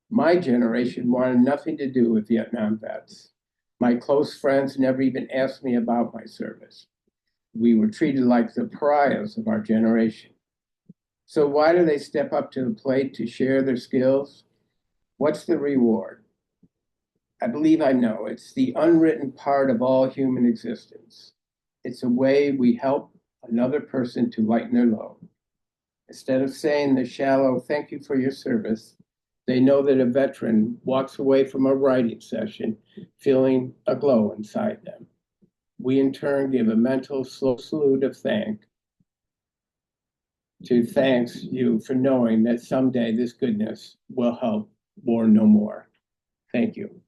My generation wanted nothing to do with Vietnam vets. My close friends never even asked me about my service. We were treated like the pariahs of our generation. So why do they step up to the plate to share their skills? What's the reward? I believe I know. It's the unwritten part of all human existence. It's a way we help another person to lighten their load. Instead of saying the shallow, thank you for your service, they know that a veteran walks away from a writing session feeling a glow inside them. We in turn give a mental slow salute of thanks you for knowing that someday this goodness will help war no more. Thank you.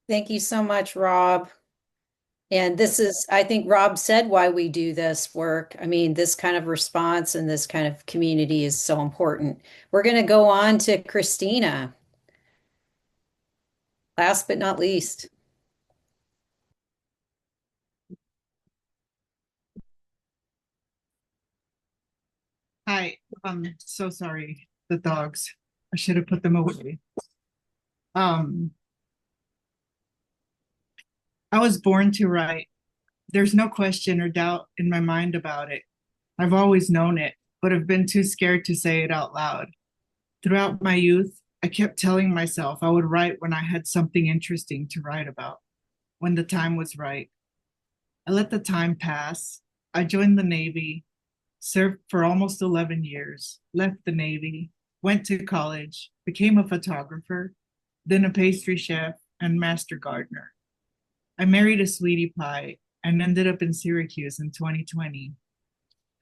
Thank you so much, Rob. And this is, I think Rob said why we do this work. I mean, this kind of response and this kind of community is so important. We're going to go on to Christina. Last but not least. Hi, I'm so sorry. The dogs. I should have put them away. I was born to write. There's no question or doubt in my mind about it. I've always known it, but have been too scared to say it out loud. Throughout my youth, I kept telling myself I would write when I had something interesting to write about, when the time was right. I let the time pass. I joined the Navy, served for almost 11 years, left the Navy, went to college, became a photographer, then a pastry chef and master gardener. I married a sweetie pie and ended up in Syracuse in 2020.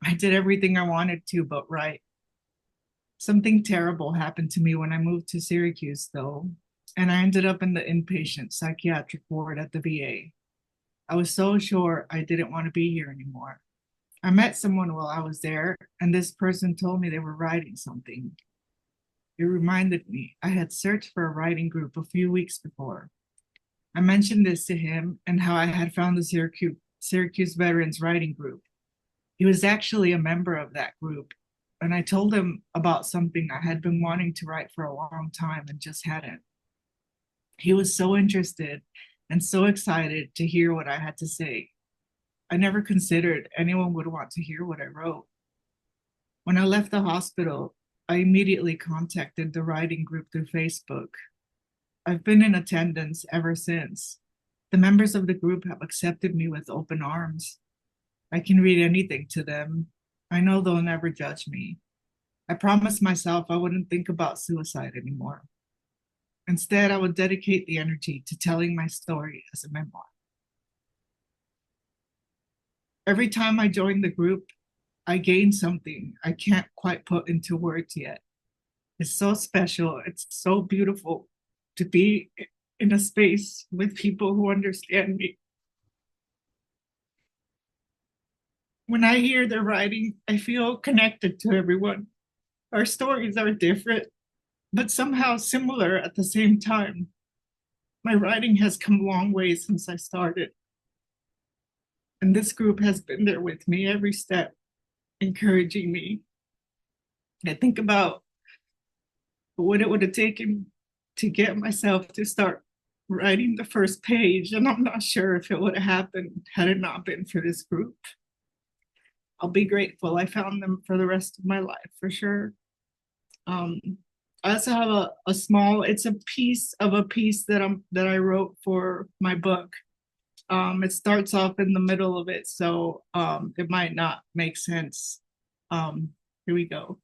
I did everything I wanted to but write. Something terrible happened to me when I moved to Syracuse, though, and I ended up in the inpatient psychiatric ward at the VA. I was so sure I didn't want to be here anymore. I met someone while I was there, and this person told me they were writing something. It reminded me I had searched for a writing group a few weeks before. I mentioned this to him and how I had found the Syracuse Veterans Writing Group. He was actually a member of that group, and I told him about something I had been wanting to write for a long time and just hadn't. He was so interested and so excited to hear what I had to say. I never considered anyone would want to hear what I wrote. When I left the hospital, I immediately contacted the writing group through Facebook. I've been in attendance ever since. The members of the group have accepted me with open arms. I can read anything to them. I know they'll never judge me. I promised myself I wouldn't think about suicide anymore. Instead, I would dedicate the energy to telling my story as a memoir. Every time I join the group, I gain something I can't quite put into words yet. It's so special. It's so beautiful to be in a space with people who understand me. When I hear their writing, I feel connected to everyone. Our stories are different, but somehow similar at the same time. My writing has come a long way since I started. And this group has been there with me every step, encouraging me. I think about what it would have taken to get myself to start writing the first page, and I'm not sure if it would have happened had it not been for this group. I'll be grateful. I found them for the rest of my life, for sure. I also have a small, it's a piece of a piece that I wrote for my book. It starts off in the middle of it, so it might not make sense. Here we go.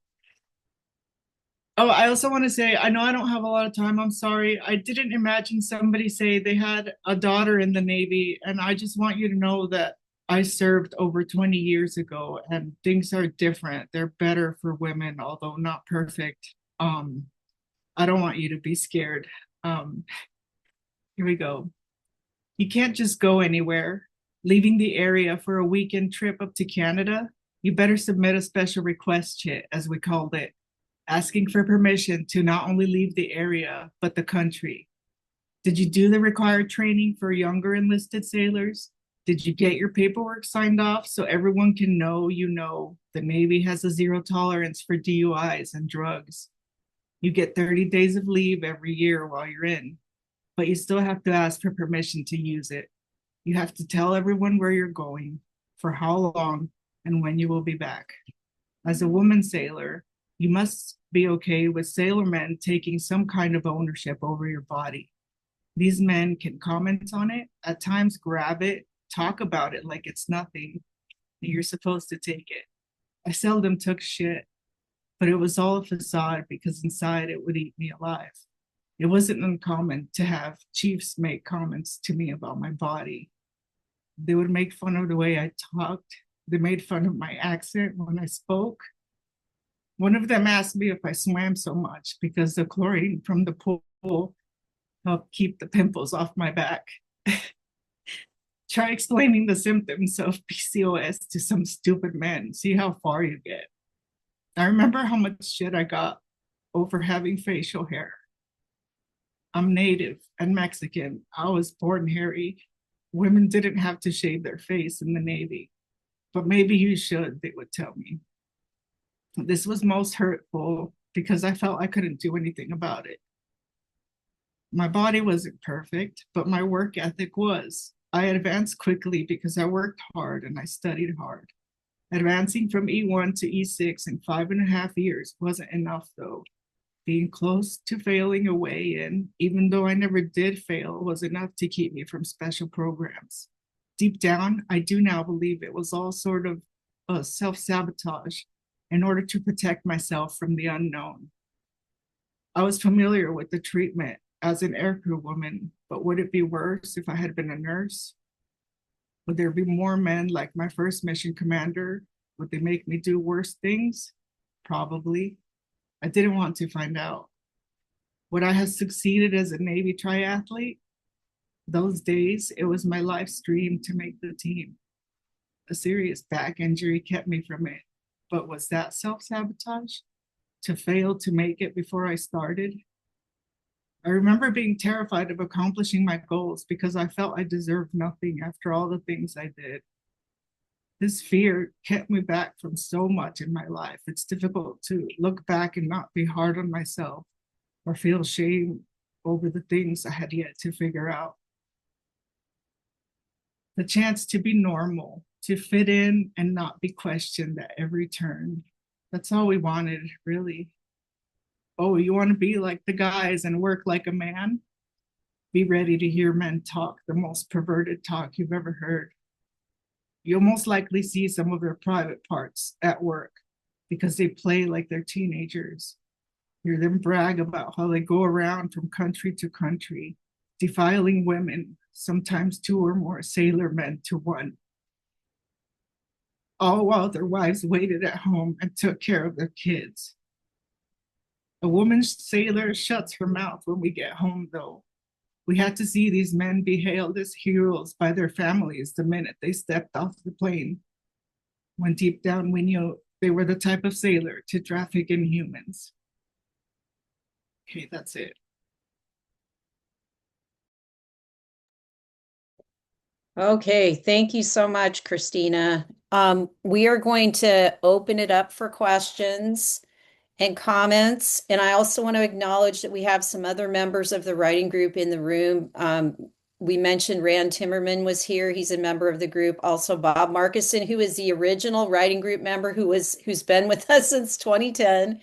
Oh, I also want to say, I know I don't have a lot of time. I'm sorry. I didn't imagine somebody say they had a daughter in the Navy, and I just want you to know that I served over 20 years ago, and things are different. They're better for women, although not perfect. I don't want you to be scared. Here we go. You can't just go anywhere. Leaving the area for a weekend trip up to Canada, you better submit a special request chit, as we called it, asking for permission to not only leave the area, but the country. Did you do the required training for younger enlisted sailors? Did you get your paperwork signed off so everyone can know you know the Navy has a zero tolerance for DUIs and drugs? You get 30 days of leave every year while you're in, but you still have to ask for permission to use it. You have to tell everyone where you're going, for how long, and when you will be back. As a woman sailor, you must be okay with sailormen taking some kind of ownership over your body. These men can comment on it, at times grab it, talk about it like it's nothing, and you're supposed to take it. I seldom took shit, but it was all a facade because inside it would eat me alive. It wasn't uncommon to have chiefs make comments to me about my body. They would make fun of the way I talked. They made fun of my accent when I spoke. One of them asked me if I swam so much because the chlorine from the pool helped keep the pimples off my back. Try explaining the symptoms of PCOS to some stupid man. See how far you get. I remember how much shit I got over having facial hair. I'm Native and Mexican. I was born hairy. Women didn't have to shave their face in the Navy, but maybe you should, they would tell me. This was most hurtful because I felt I couldn't do anything about it. My body wasn't perfect, but my work ethic was. I advanced quickly because I worked hard and I studied hard. Advancing from E1 to E6 in 5.5 years wasn't enough though. Being close to failing a way in, even though I never did fail, was enough to keep me from special programs. Deep down, I do now believe it was all sort of a self-sabotage in order to protect myself from the unknown. I was familiar with the treatment as an aircrew woman, but would it be worse if I had been a nurse? Would there be more men like my first mission commander? Would they make me do worse things? Probably. I didn't want to find out. Would I have succeeded as a Navy triathlete? Those days, it was my life's dream to make the team. A serious back injury kept me from it. But was that self-sabotage? To fail to make it before I started? I remember being terrified of accomplishing my goals because I felt I deserved nothing after all the things I did. This fear kept me back from so much in my life. It's difficult to look back and not be hard on myself or feel shame over the things I had yet to figure out. The chance to be normal, to fit in and not be questioned at every turn. That's all we wanted, really. Oh, you want to be like the guys and work like a man? Be ready to hear men talk the most perverted talk you've ever heard. You'll most likely see some of their private parts at work because they play like they're teenagers. Hear them brag about how they go around from country to country, defiling women, sometimes 2 or more sailor men to one, all while their wives waited at home and took care of their kids. A woman sailor shuts her mouth when we get home, though. We had to see these men be hailed as heroes by their families the minute they stepped off the plane, when deep down we knew they were the type of sailor to traffic in humans. Okay, that's it. Okay, thank you so much, Christina. We are going to open it up for questions and comments. And I also want to acknowledge that we have some other members of the writing group in the room. We mentioned Rand Timmerman was here. He's a member of the group. Also Bob Markison, who is the original writing group member who's been with us since 2010.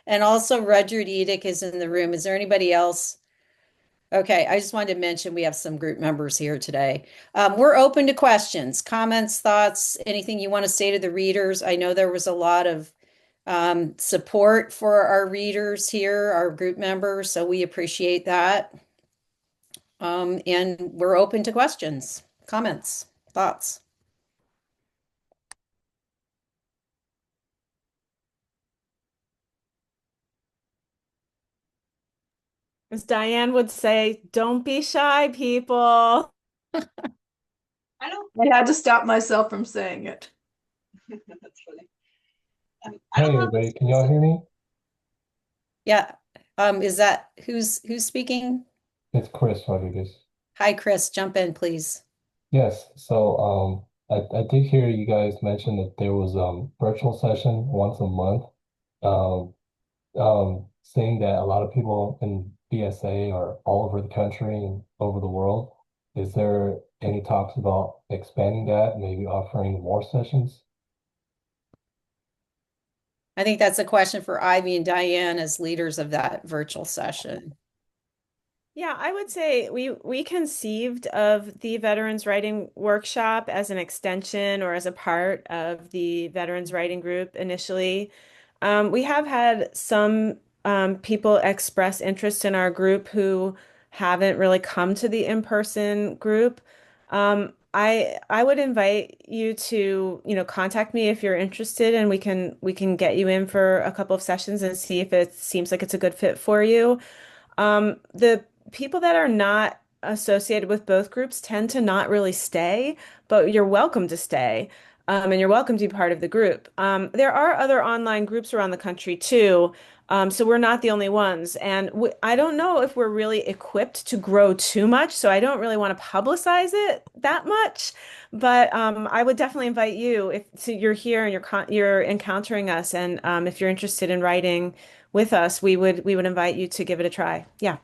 And also Rudyard Edick is in the room. Is there anybody else? Okay, I just wanted to mention we have some group members here today. We're open to questions, comments, thoughts, anything you want to say to the readers. I know there was a lot of support for our readers here, our group members, so we appreciate that. And we're open to questions, comments, thoughts. As Diane would say, don't be shy, people. I had to stop myself from saying it. That's funny. Hey, everybody, can y'all hear me? Yeah. Is that who's speaking? It's Chris Rodriguez. Hi, Chris, jump in, please. Yes, so I did hear you guys mention that there was virtual session once a month. Um, Seeing that a lot of people in BSA are all over the country and over the world, is there any talks about expanding that, maybe offering more sessions? I think that's a question for Ivy and Diane as leaders of that virtual session. Yeah, I would say we conceived of the Veterans Writing Workshop as an extension or as a part of the Veterans Writing Group initially. We have had some people express interest in our group who haven't really come to the in-person group. I would invite you to, contact me if you're interested, and we can get you in for a couple of sessions and see if it seems like it's a good fit for you. The people that are not associated with both groups tend to not really stay, but you're welcome to stay. And you're welcome to be part of the group. There are other online groups around the country too. So we're not the only ones. And I don't know if we're really equipped to grow too much. So I don't really want to publicize it that much. But I would definitely invite you if you're here and you're encountering us, and if you're interested in writing with us, we would invite you to give it a try. Yeah.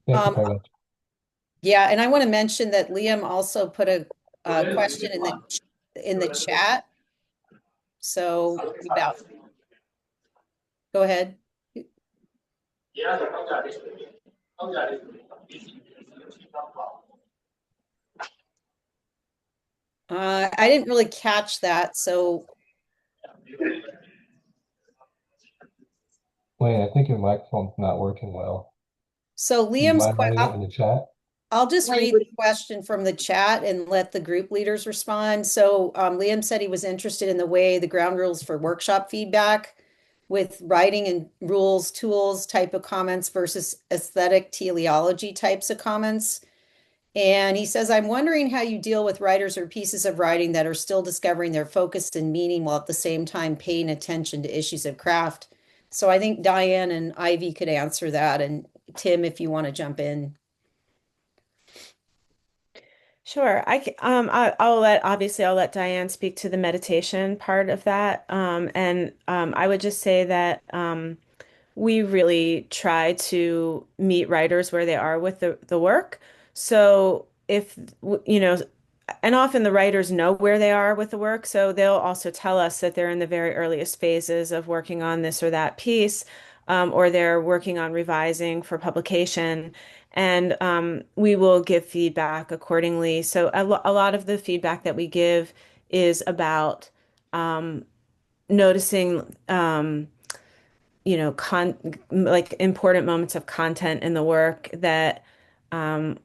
Thank you Um, very much. yeah, and I want to mention that Liam also put a question in the chat. So about, go ahead. I didn't really catch that. So Wayne, I think your microphone's not working well. Do you Liam's mind writing it in the chat? I'll just Wayne, read the question from the chat and let the group leaders respond. So Liam said he was interested in the way the ground rules for workshop feedback with writing and rules, tools type of comments versus aesthetic teleology types of comments. And he says, I'm wondering how you deal with writers or pieces of writing that are still discovering their focus and meaning while at the same time paying attention to issues of craft. So I think Diane and Ivy could answer that. And Tim, if you want to jump in. Sure. I'll let Diane speak to the meditation part of that. And I would just say that we really try to meet writers where they are with the work. So if, and often the writers know where they are with the work, so they'll also tell us that they're in the very earliest phases of working on this or that piece, or they're working on revising for publication, and we will give feedback accordingly. So a lot of the feedback that we give is about noticing, like important moments of content in the work that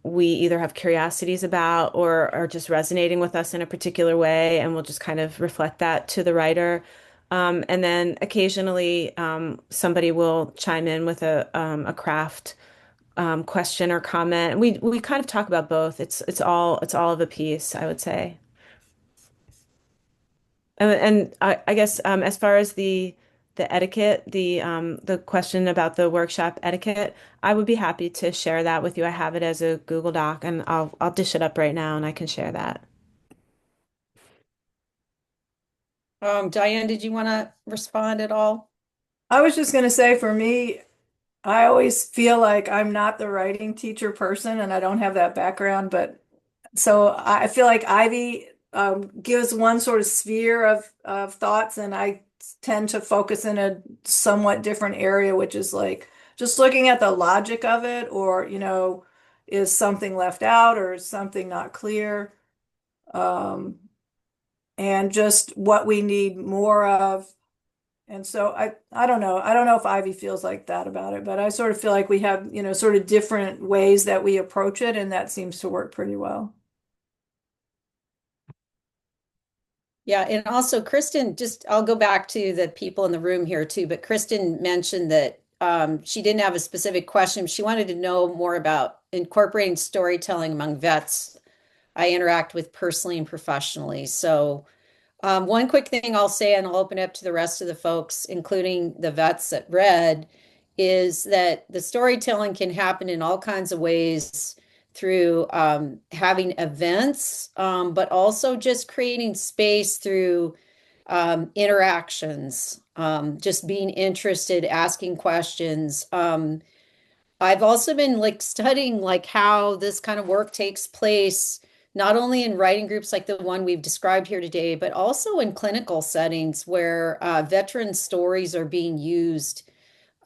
we either have curiosities about or are just resonating with us in a particular way, and we'll just kind of reflect that to the writer. And then occasionally somebody will chime in with a craft question or comment. And we kind of talk about both. It's all of a piece, I would say. And I guess as far as the etiquette, the question about the workshop etiquette, I would be happy to share that with you. I have it as a Google Doc, and I'll dish it up right now, and I can share that. Diane, did you want to respond at all? I was just going to say, for me, I always feel like I'm not the writing teacher person and I don't have that background, but so I feel like Ivy gives one sort of sphere of thoughts, and I tend to focus in a somewhat different area, which is like just looking at the logic of it, or, is something left out or is something not clear? Um, and just what we need more of. And so I don't know. I don't know if Ivy feels like that about it, but I sort of feel like we have, sort of different ways that we approach it, and that seems to work pretty well. Yeah, and also Kristen, I'll go back to the people in the room here too, but Kristen mentioned that she didn't have a specific question. She wanted to know more about incorporating storytelling among vets I interact with personally and professionally. So one quick thing I'll say, and I'll open up to the rest of the folks, including the vets that read, is that the storytelling can happen in all kinds of ways through having events, but also just creating space through interactions, just being interested, asking questions. I've also been like studying like how this kind of work takes place, not only in writing groups like the one we've described here today, but also in clinical settings where veteran stories are being used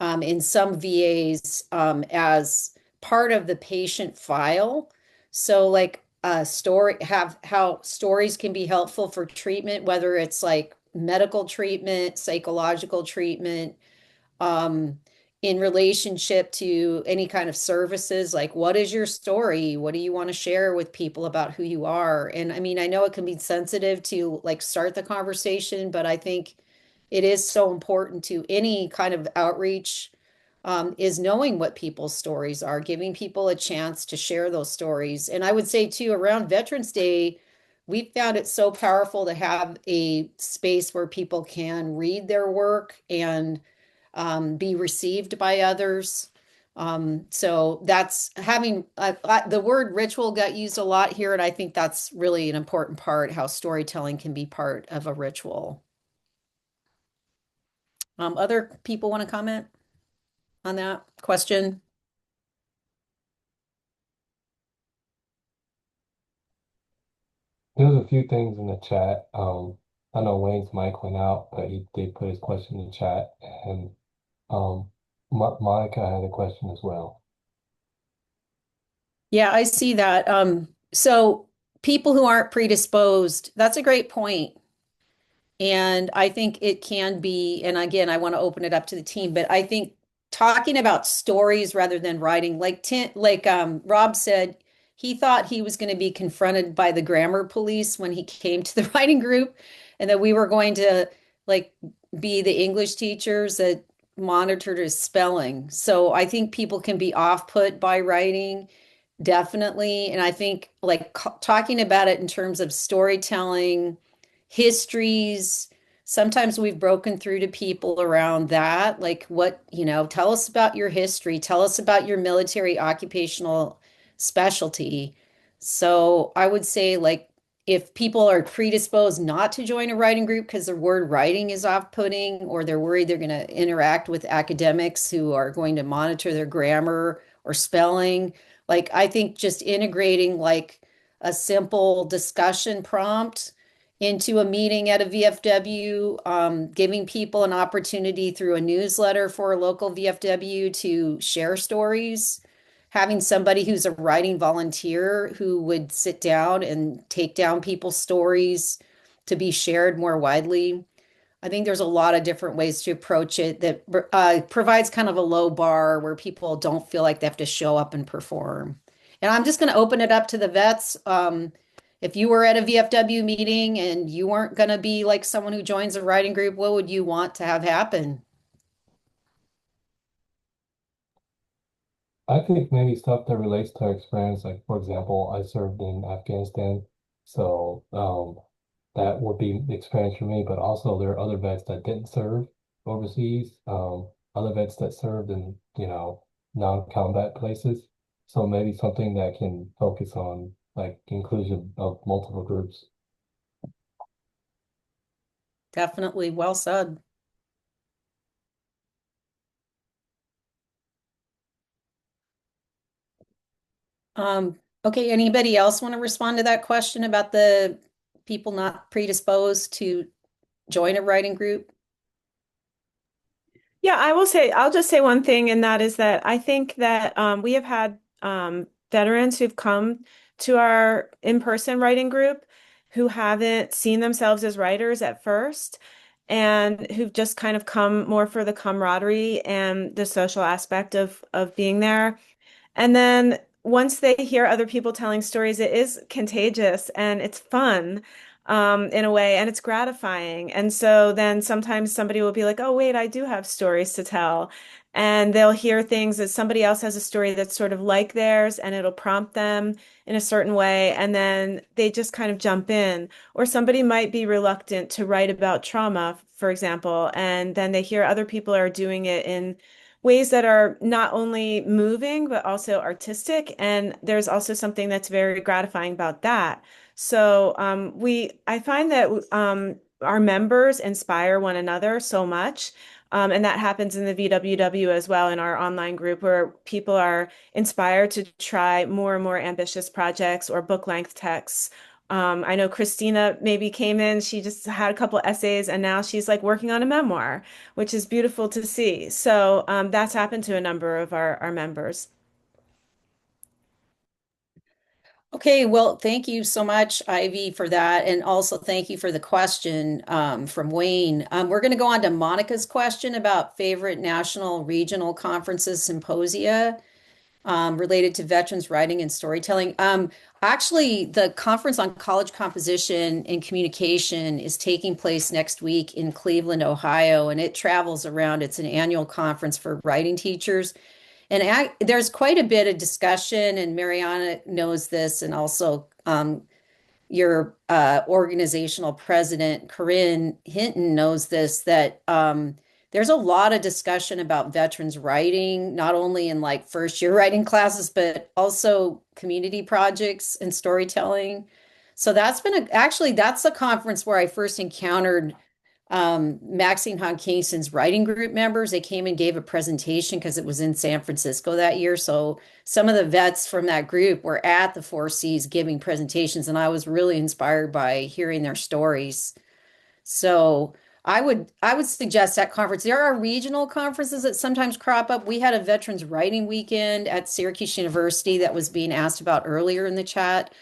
in some VAs as part of the patient file. So like story have how stories can be helpful for treatment, whether it's like medical treatment, psychological treatment, um, in relationship to any kind of services, like what is your story? What do you want to share with people about who you are? And I mean, I know it can be sensitive to like start the conversation, but I think it is so important to any kind of outreach, is knowing what people's stories are, giving people a chance to share those stories. And I would say too, around Veterans Day, we found it so powerful to have a space where people can read their work and be received by others. So that's having the word ritual got used a lot here, and I think that's really an important part, how storytelling can be part of a ritual. Other people want to comment on that question? There's a few things in the chat. I know Wayne's mic went out, but he did put his question in the chat, and um, Monica had a question as well. Yeah, I see that. So people who aren't predisposed, that's a great point. And I think it can be, and again, I want to open it up to the team, but I think talking about stories rather than writing, like Rob said, he thought he was going to be confronted by the grammar police when he came to the writing group, and that we were going to like be the English teachers that monitored his spelling. So I think people can be off-put by writing. Definitely. And I think like talking about it in terms of storytelling, histories, sometimes we've broken through to people around that. Like, what, tell us about your history, tell us about your military occupational specialty. So I would say, like, if people are predisposed not to join a writing group because the word writing is off-putting, or they're worried they're going to interact with academics who are going to monitor their grammar or spelling, like, I think just integrating like a simple discussion prompt into a meeting at a VFW, giving people an opportunity through a newsletter for a local VFW to share stories, having somebody who's a writing volunteer who would sit down and take down people's stories to be shared more widely. I think there's a lot of different ways to approach it that provides kind of a low bar where people don't feel like they have to show up and perform. And I'm just going to open it up to the vets. If you were at a VFW meeting and you weren't going to be like someone who joins a writing group, what would you want to have happen? I think maybe stuff that relates to our experience, like for example, I served in Afghanistan, so that would be the experience for me. But also there are other vets that didn't serve overseas, other vets that served in non-combat places. So maybe something that can focus on like inclusion of multiple groups. Definitely well said. Okay, anybody else want to respond to that question about the people not predisposed to join a writing group? Yeah, I'll just say one thing, and that is that I think that we have had veterans who've come to our in-person writing group who haven't seen themselves as writers at first, and who've just kind of come more for the camaraderie and the social aspect of being there. And then once they hear other people telling stories, it is contagious and it's fun, in a way, and it's gratifying. And so then sometimes somebody will be like, oh, wait, I do have stories to tell. And they'll hear things that somebody else has a story that's sort of like theirs, and it'll prompt them in a certain way. And then they just kind of jump in. Or somebody might be reluctant to write about trauma, for example, and then they hear other people are doing it in ways that are not only moving but also artistic. And there's also something that's very gratifying about that. So I find that our members inspire one another so much. And that happens in the VWW as well, in our online group, where people are inspired to try more and more ambitious projects or book length texts. I know Christina maybe came in, she just had a couple essays, and now she's like working on a memoir, which is beautiful to see. So that's happened to a number of our members. Okay, well, thank you so much, Ivy, for that. And also thank you for the question from Wayne. We're going to go on to Monica's question about favorite national regional conferences, symposia related to veterans writing and storytelling. Actually, the conference on college composition and communication is taking place next week in Cleveland, Ohio, and it travels around. It's an annual conference for writing teachers. And there's quite a bit of discussion, and Mariana knows this, and also your organizational president, Corinne Hinton, knows this, that there's a lot of discussion about veterans writing, not only in like first year writing classes, but also community projects and storytelling. So actually, that's the conference where I first encountered Maxine Hong Kingston's writing group members. They came and gave a presentation because it was in San Francisco that year. So some of the vets from that group were at the Four Cs giving presentations, and I was really inspired by hearing their stories. So I would suggest that conference. There are regional conferences that sometimes crop up. We had a veterans writing weekend at Syracuse University that was being asked about earlier in the chat.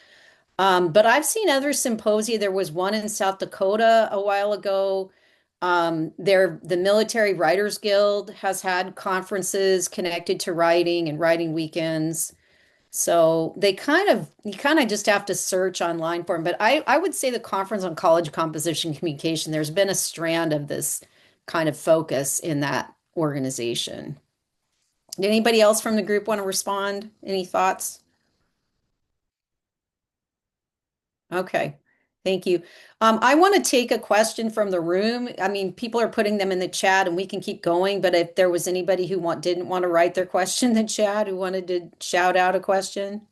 But I've seen other symposia. There was one in South Dakota a while ago. The Military Writers Guild has had conferences connected to writing and writing weekends. So you kind of just have to search online for them. But I would say the Conference on College Composition Communication, there's been a strand of this kind of focus in that organization. Did anybody else from the group want to respond? Any thoughts? Okay, thank you. I want to take a question from the room. I mean, people are putting them in the chat and we can keep going, but if there was anybody who didn't want to write their question in the chat, who wanted to shout out a question?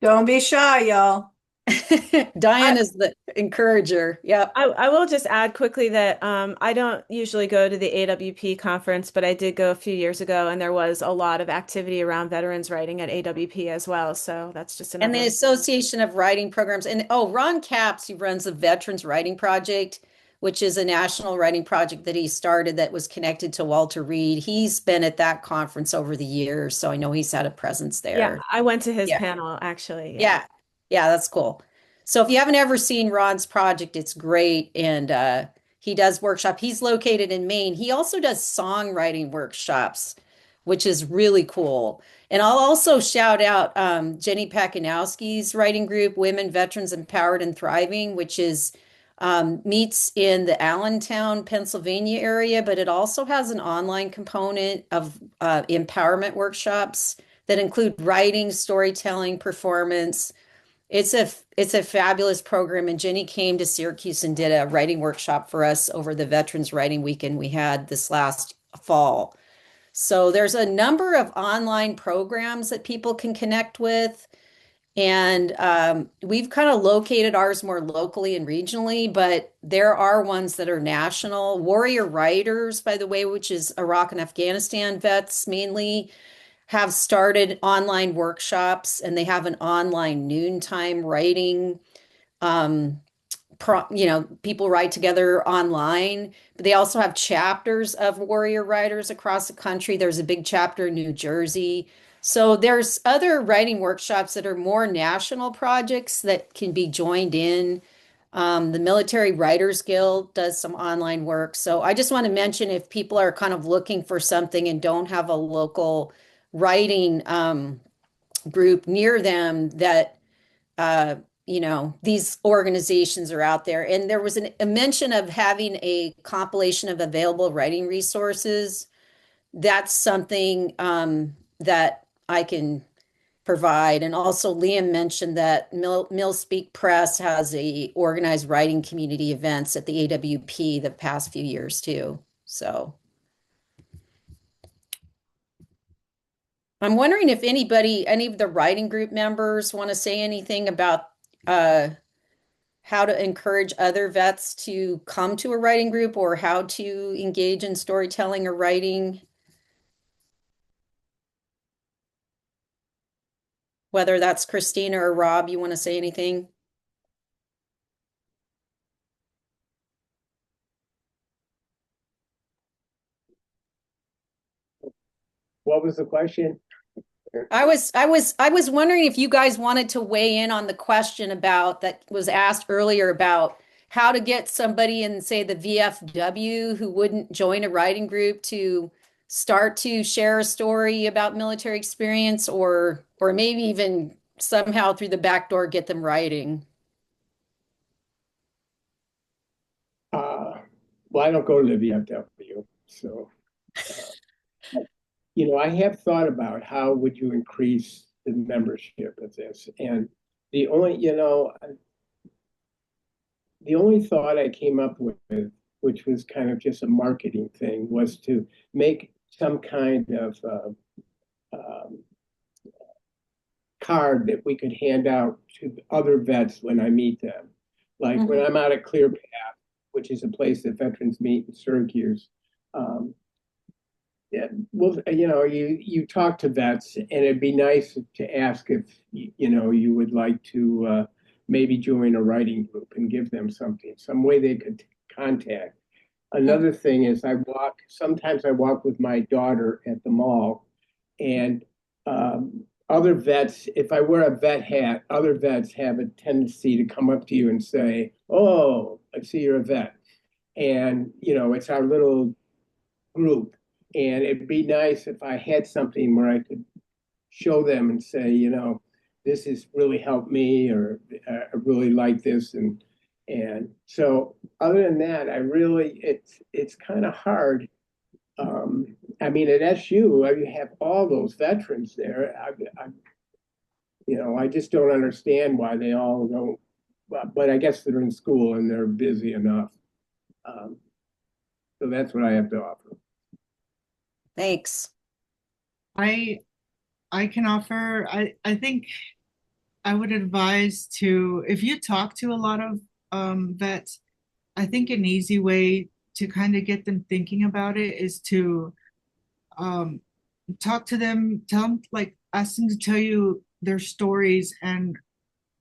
Don't be shy, y'all. Diane is the encourager. Yep. I will just add quickly that I don't usually go to the AWP conference, but I did go a few years ago, and there was a lot of activity around veterans writing at AWP as well. So that's just And the another. Association of Writing Programs. And Ron Capps, who runs the Veterans Writing Project, which is a national writing project that he started that was connected to Walter Reed. He's been at that conference over the years, so I know he's had a presence there. Yeah, I went to his Yeah. panel actually. Yeah. Yeah, that's cool. So if you haven't ever seen Ron's project, it's great. And he does workshop. He's located in Maine. He also does songwriting workshops, which is really cool. And I'll also shout out Jenny Pakinowski's writing group, Women, Veterans, Empowered and Thriving, which is meets in the Allentown, Pennsylvania area, but it also has an online component of empowerment workshops that include writing, storytelling, performance. It's a fabulous program, and Jenny came to Syracuse and did a writing workshop for us over the Veterans Writing Weekend we had this last fall. So there's a number of online programs that people can connect with, and we've kind of located ours more locally and regionally, but there are ones that are national. Warrior Writers, by the way, which is Iraq and Afghanistan vets mainly, have started online workshops, and they have an online noontime writing. People write together online, but they also have chapters of warrior writers across the country. There's a big chapter in New Jersey. So there's other writing workshops that are more national projects that can be joined in. The Military Writers Guild does some online work. So I just want to mention, if people are kind of looking for something and don't have a local writing group near them, that these organizations are out there. And there was a mention of having a compilation of available writing resources. That's something that I can provide. And also Liam mentioned that Mill Speak Press has a organized writing community events at the AWP the past few years too. So I'm wondering if any of the writing group members want to say anything about how to encourage other vets to come to a writing group or how to engage in storytelling or writing. Whether that's Christina or Rob, you want to say anything? What was the question? I was wondering if you guys wanted to weigh in on the question about that was asked earlier about how to get somebody in, say, the VFW who wouldn't join a writing group to start to share a story about military experience, or maybe even somehow through the back door get them writing. Well, I don't go to the VFW, so I have thought about how would you increase the membership of this, and the only thought I came up with, which was kind of just a marketing thing, was to make some kind of card that we could hand out to other vets when I meet them. Like when I'm out at Clear Path, which is a place that veterans meet in Syracuse. Yeah, well, you talk to vets, and it'd be nice to ask if you would like to maybe join a writing group and give them something, some way they could contact. Another thing is sometimes I walk with my daughter at the mall, and other vets, if I wear a vet hat, other vets have a tendency to come up to you and say, "Oh, I see you're a vet." And, it's our little group. And it'd be nice if I had something where I could show them and say, this has really helped me, or I really like this. And so other than that, it's kind of hard. I mean, at SU, you have all those veterans there. I just don't understand why they all don't, but I guess they're in school and they're busy enough. So that's what I have to offer. Thanks. I can offer, I think I would advise to, if you talk to a lot of vets, I think an easy way to kind of get them thinking about it is to talk to them, ask them to tell you their stories and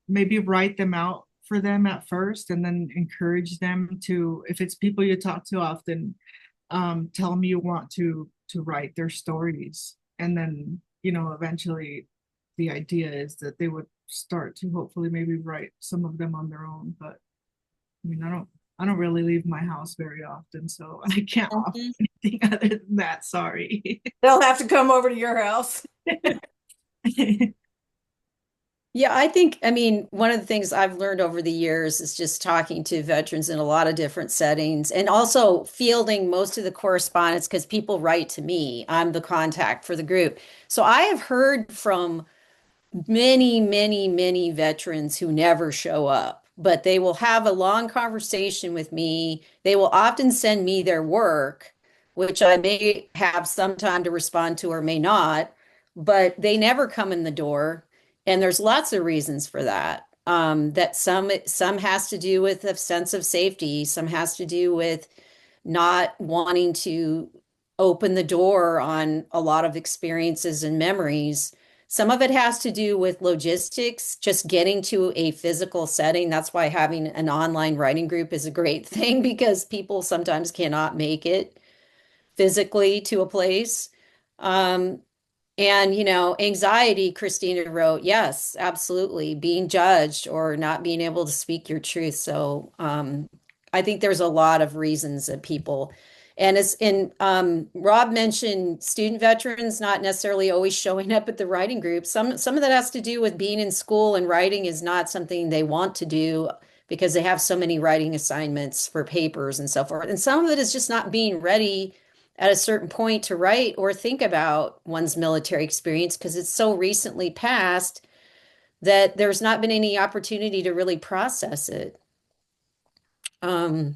maybe write them out for them at first, and then encourage them to, if it's people you talk to often, tell them you want to write their stories. And then, eventually the idea is that they would start to hopefully maybe write some of them on their own. But I mean, I don't really leave my house very often, so I can't offer anything other than that. Sorry. They'll have to come over to your house. Yeah, I mean, one of the things I've learned over the years is just talking to veterans in a lot of different settings, and also fielding most of the correspondence because people write to me. I'm the contact for the group. So I have heard from many, many, many veterans who never show up, but they will have a long conversation with me. They will often send me their work, which I may have some time to respond to or may not, but they never come in the door. And there's lots of reasons for that. That some has to do with a sense of safety, some has to do with not wanting to open the door on a lot of experiences and memories. Some of it has to do with logistics, just getting to a physical setting. That's why having an online writing group is a great thing, because people sometimes cannot make it physically to a place. And, anxiety, Christina wrote, yes, absolutely. Being judged or not being able to speak your truth. So I think there's a lot of reasons that people, and Rob mentioned student veterans not necessarily always showing up at the writing group. Some of that has to do with being in school, and writing is not something they want to do because they have so many writing assignments for papers and so forth. And some of it is just not being ready at a certain point to write or think about one's military experience because it's so recently passed that there's not been any opportunity to really process it. And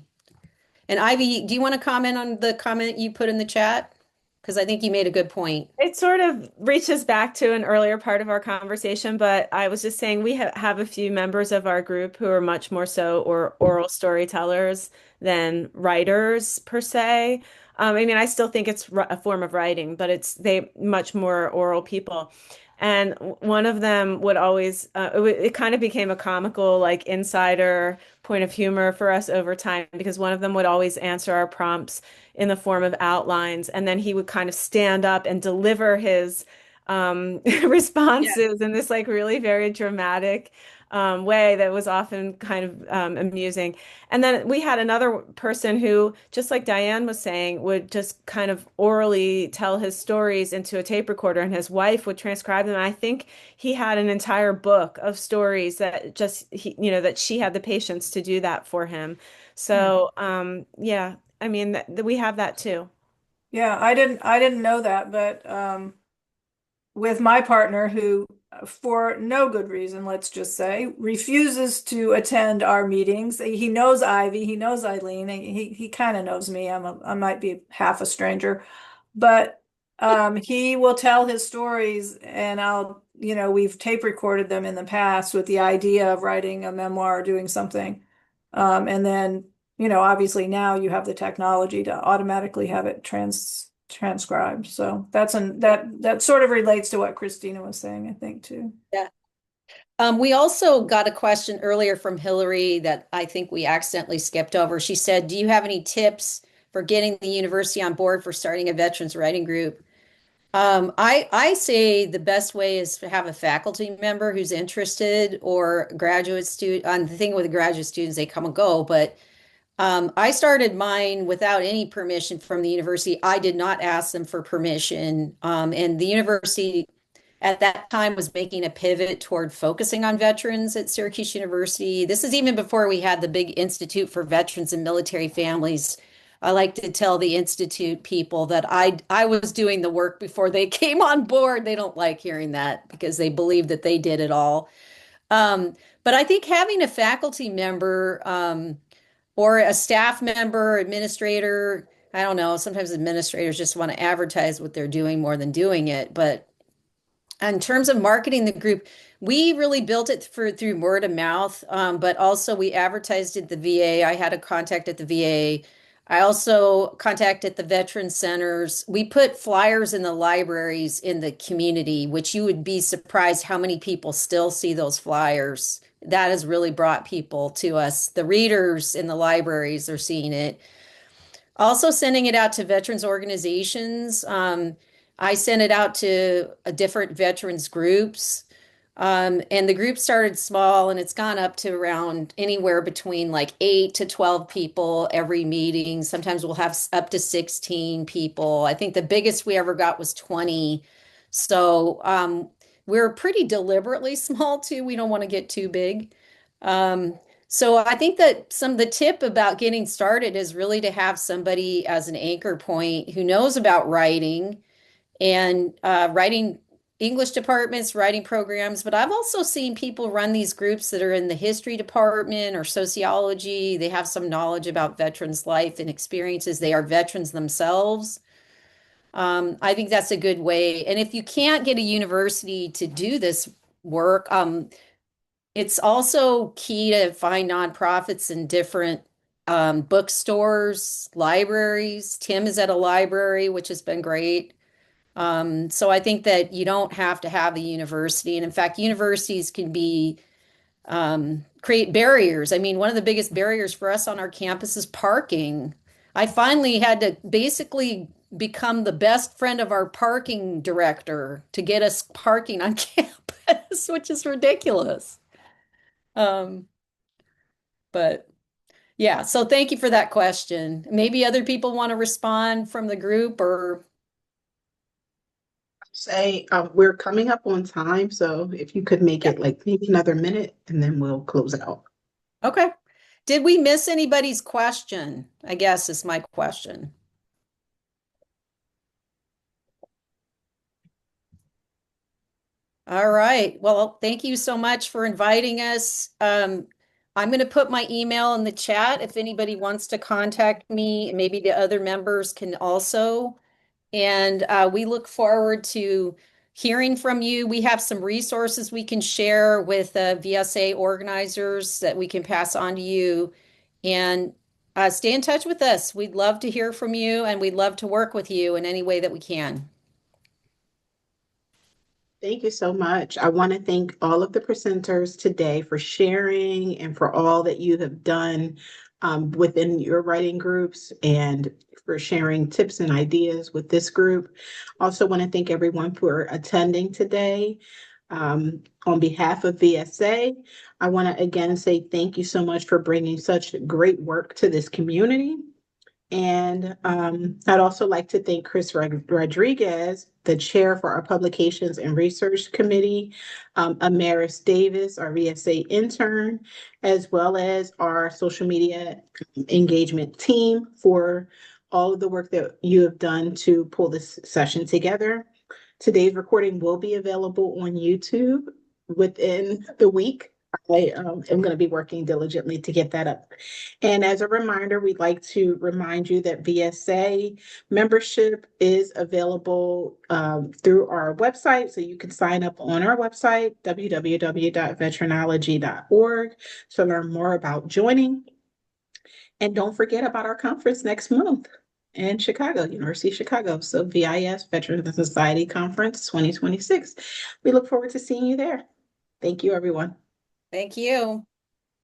Ivy, do you want to comment on the comment you put in the chat? Because I think you made a good point. It sort of reaches back to an earlier part of our conversation, but I was just saying we have a few members of our group who are much more so or oral storytellers than writers per se. I mean, I still think it's a form of writing, but they much more oral people. And one of them would always, it kind of became a comical, like insider point of humor for us over time because one of them would always answer our prompts in the form of outlines, and then he would kind of stand up and deliver his responses in this like really very dramatic way that was often kind of amusing. And then we had another person who, just like Diane was saying, would just kind of orally tell his stories into a tape recorder, and his wife would transcribe them. And I think he had an entire book of stories that that she had the patience to do that for him. So, yeah, I mean, we have that too. Yeah, I didn't know that, but with my partner who, for no good reason, let's just say, refuses to attend our meetings. He knows Ivy, he knows Eileen, he kind of knows me. I might be half a stranger, but he will tell his stories, and we've tape recorded them in the past with the idea of writing a memoir or doing something. And then, obviously now you have the technology to automatically have it transcribed. So that sort of relates to what Christina was saying, I think, too. Yeah. We also got a question earlier from Hillary that I think we accidentally skipped over. She said, do you have any tips for getting the university on board for starting a veterans writing group? I say the best way is to have a faculty member who's interested or graduate student. On the thing with the graduate students, they come and go, but I started mine without any permission from the university. I did not ask them for permission. And the university at that time was making a pivot toward focusing on veterans at Syracuse University. This is even before we had the big Institute for Veterans and Military Families. I like to tell the Institute people that I was doing the work before they came on board. They don't like hearing that because they believe that they did it all. But I think having a faculty member or a staff member, administrator, I don't know, sometimes administrators just want to advertise what they're doing more than doing it. But in terms of marketing the group, we really built it through word of mouth, but also we advertised at the VA. I had a contact at the VA. I also contacted the veteran centers. We put flyers in the libraries in the community, which you would be surprised how many people still see those flyers. That has really brought people to us. The readers in the libraries are seeing it. Also sending it out to veterans organizations. I sent it out to different veterans groups. And the group started small and it's gone up to around anywhere between like 8 to 12 people every meeting. Sometimes we'll have up to 16 people. I think the biggest we ever got was 20. So we're pretty deliberately small too. We don't want to get too big. So I think that the tip about getting started is really to have somebody as an anchor point who knows about writing and writing English departments, writing programs. But I've also seen people run these groups that are in the history department or sociology. They have some knowledge about veterans' life and experiences. They are veterans themselves. I think that's a good way. And if you can't get a university to do this work, it's also key to find nonprofits in different bookstores, libraries. Tim is at a library, which has been great. So I think that you don't have to have a university. And in fact, universities can create barriers. I mean, one of the biggest barriers for us on our campus is parking. I finally had to basically become the best friend of our parking director to get us parking on campus, which is ridiculous. But yeah, so thank you for that question. Maybe other people want to respond from the group or say we're coming up on time, so if you could make it like maybe another minute and then we'll close out. okay. Did we miss anybody's question? I guess is my question. All right. Well, thank you so much for inviting us. I'm going to put my email in the chat if anybody wants to contact me. Maybe the other members can also. And we look forward to hearing from you. We have some resources we can share with VSA organizers that we can pass on to you. And stay in touch with us. We'd love to hear from you, and we'd love to work with you in any way that we can. Thank you so much. I want to thank all of the presenters today for sharing and for all that you have done within your writing groups and for sharing tips and ideas with this group. Also want to thank everyone for attending today. On behalf of VSA, I want to again say thank you so much for bringing such great work to this community. And I'd also like to thank Chris Rodriguez, the chair for our Publications and Research Committee, Amaris Davis, our VSA intern, as well as our social media engagement team for all of the work that you have done to pull this session together. Today's recording will be available on YouTube within the week. I am going to be working diligently to get that up. And as a reminder, we'd like to remind you that VSA membership is available through our website. So you can sign up on our website, www.veterinology.org, to learn more about joining. And don't forget about our conference next month in Chicago, University of Chicago. So VIS, Veterans Society Conference 2026. We look forward to seeing you there. Thank you, everyone. Thank you.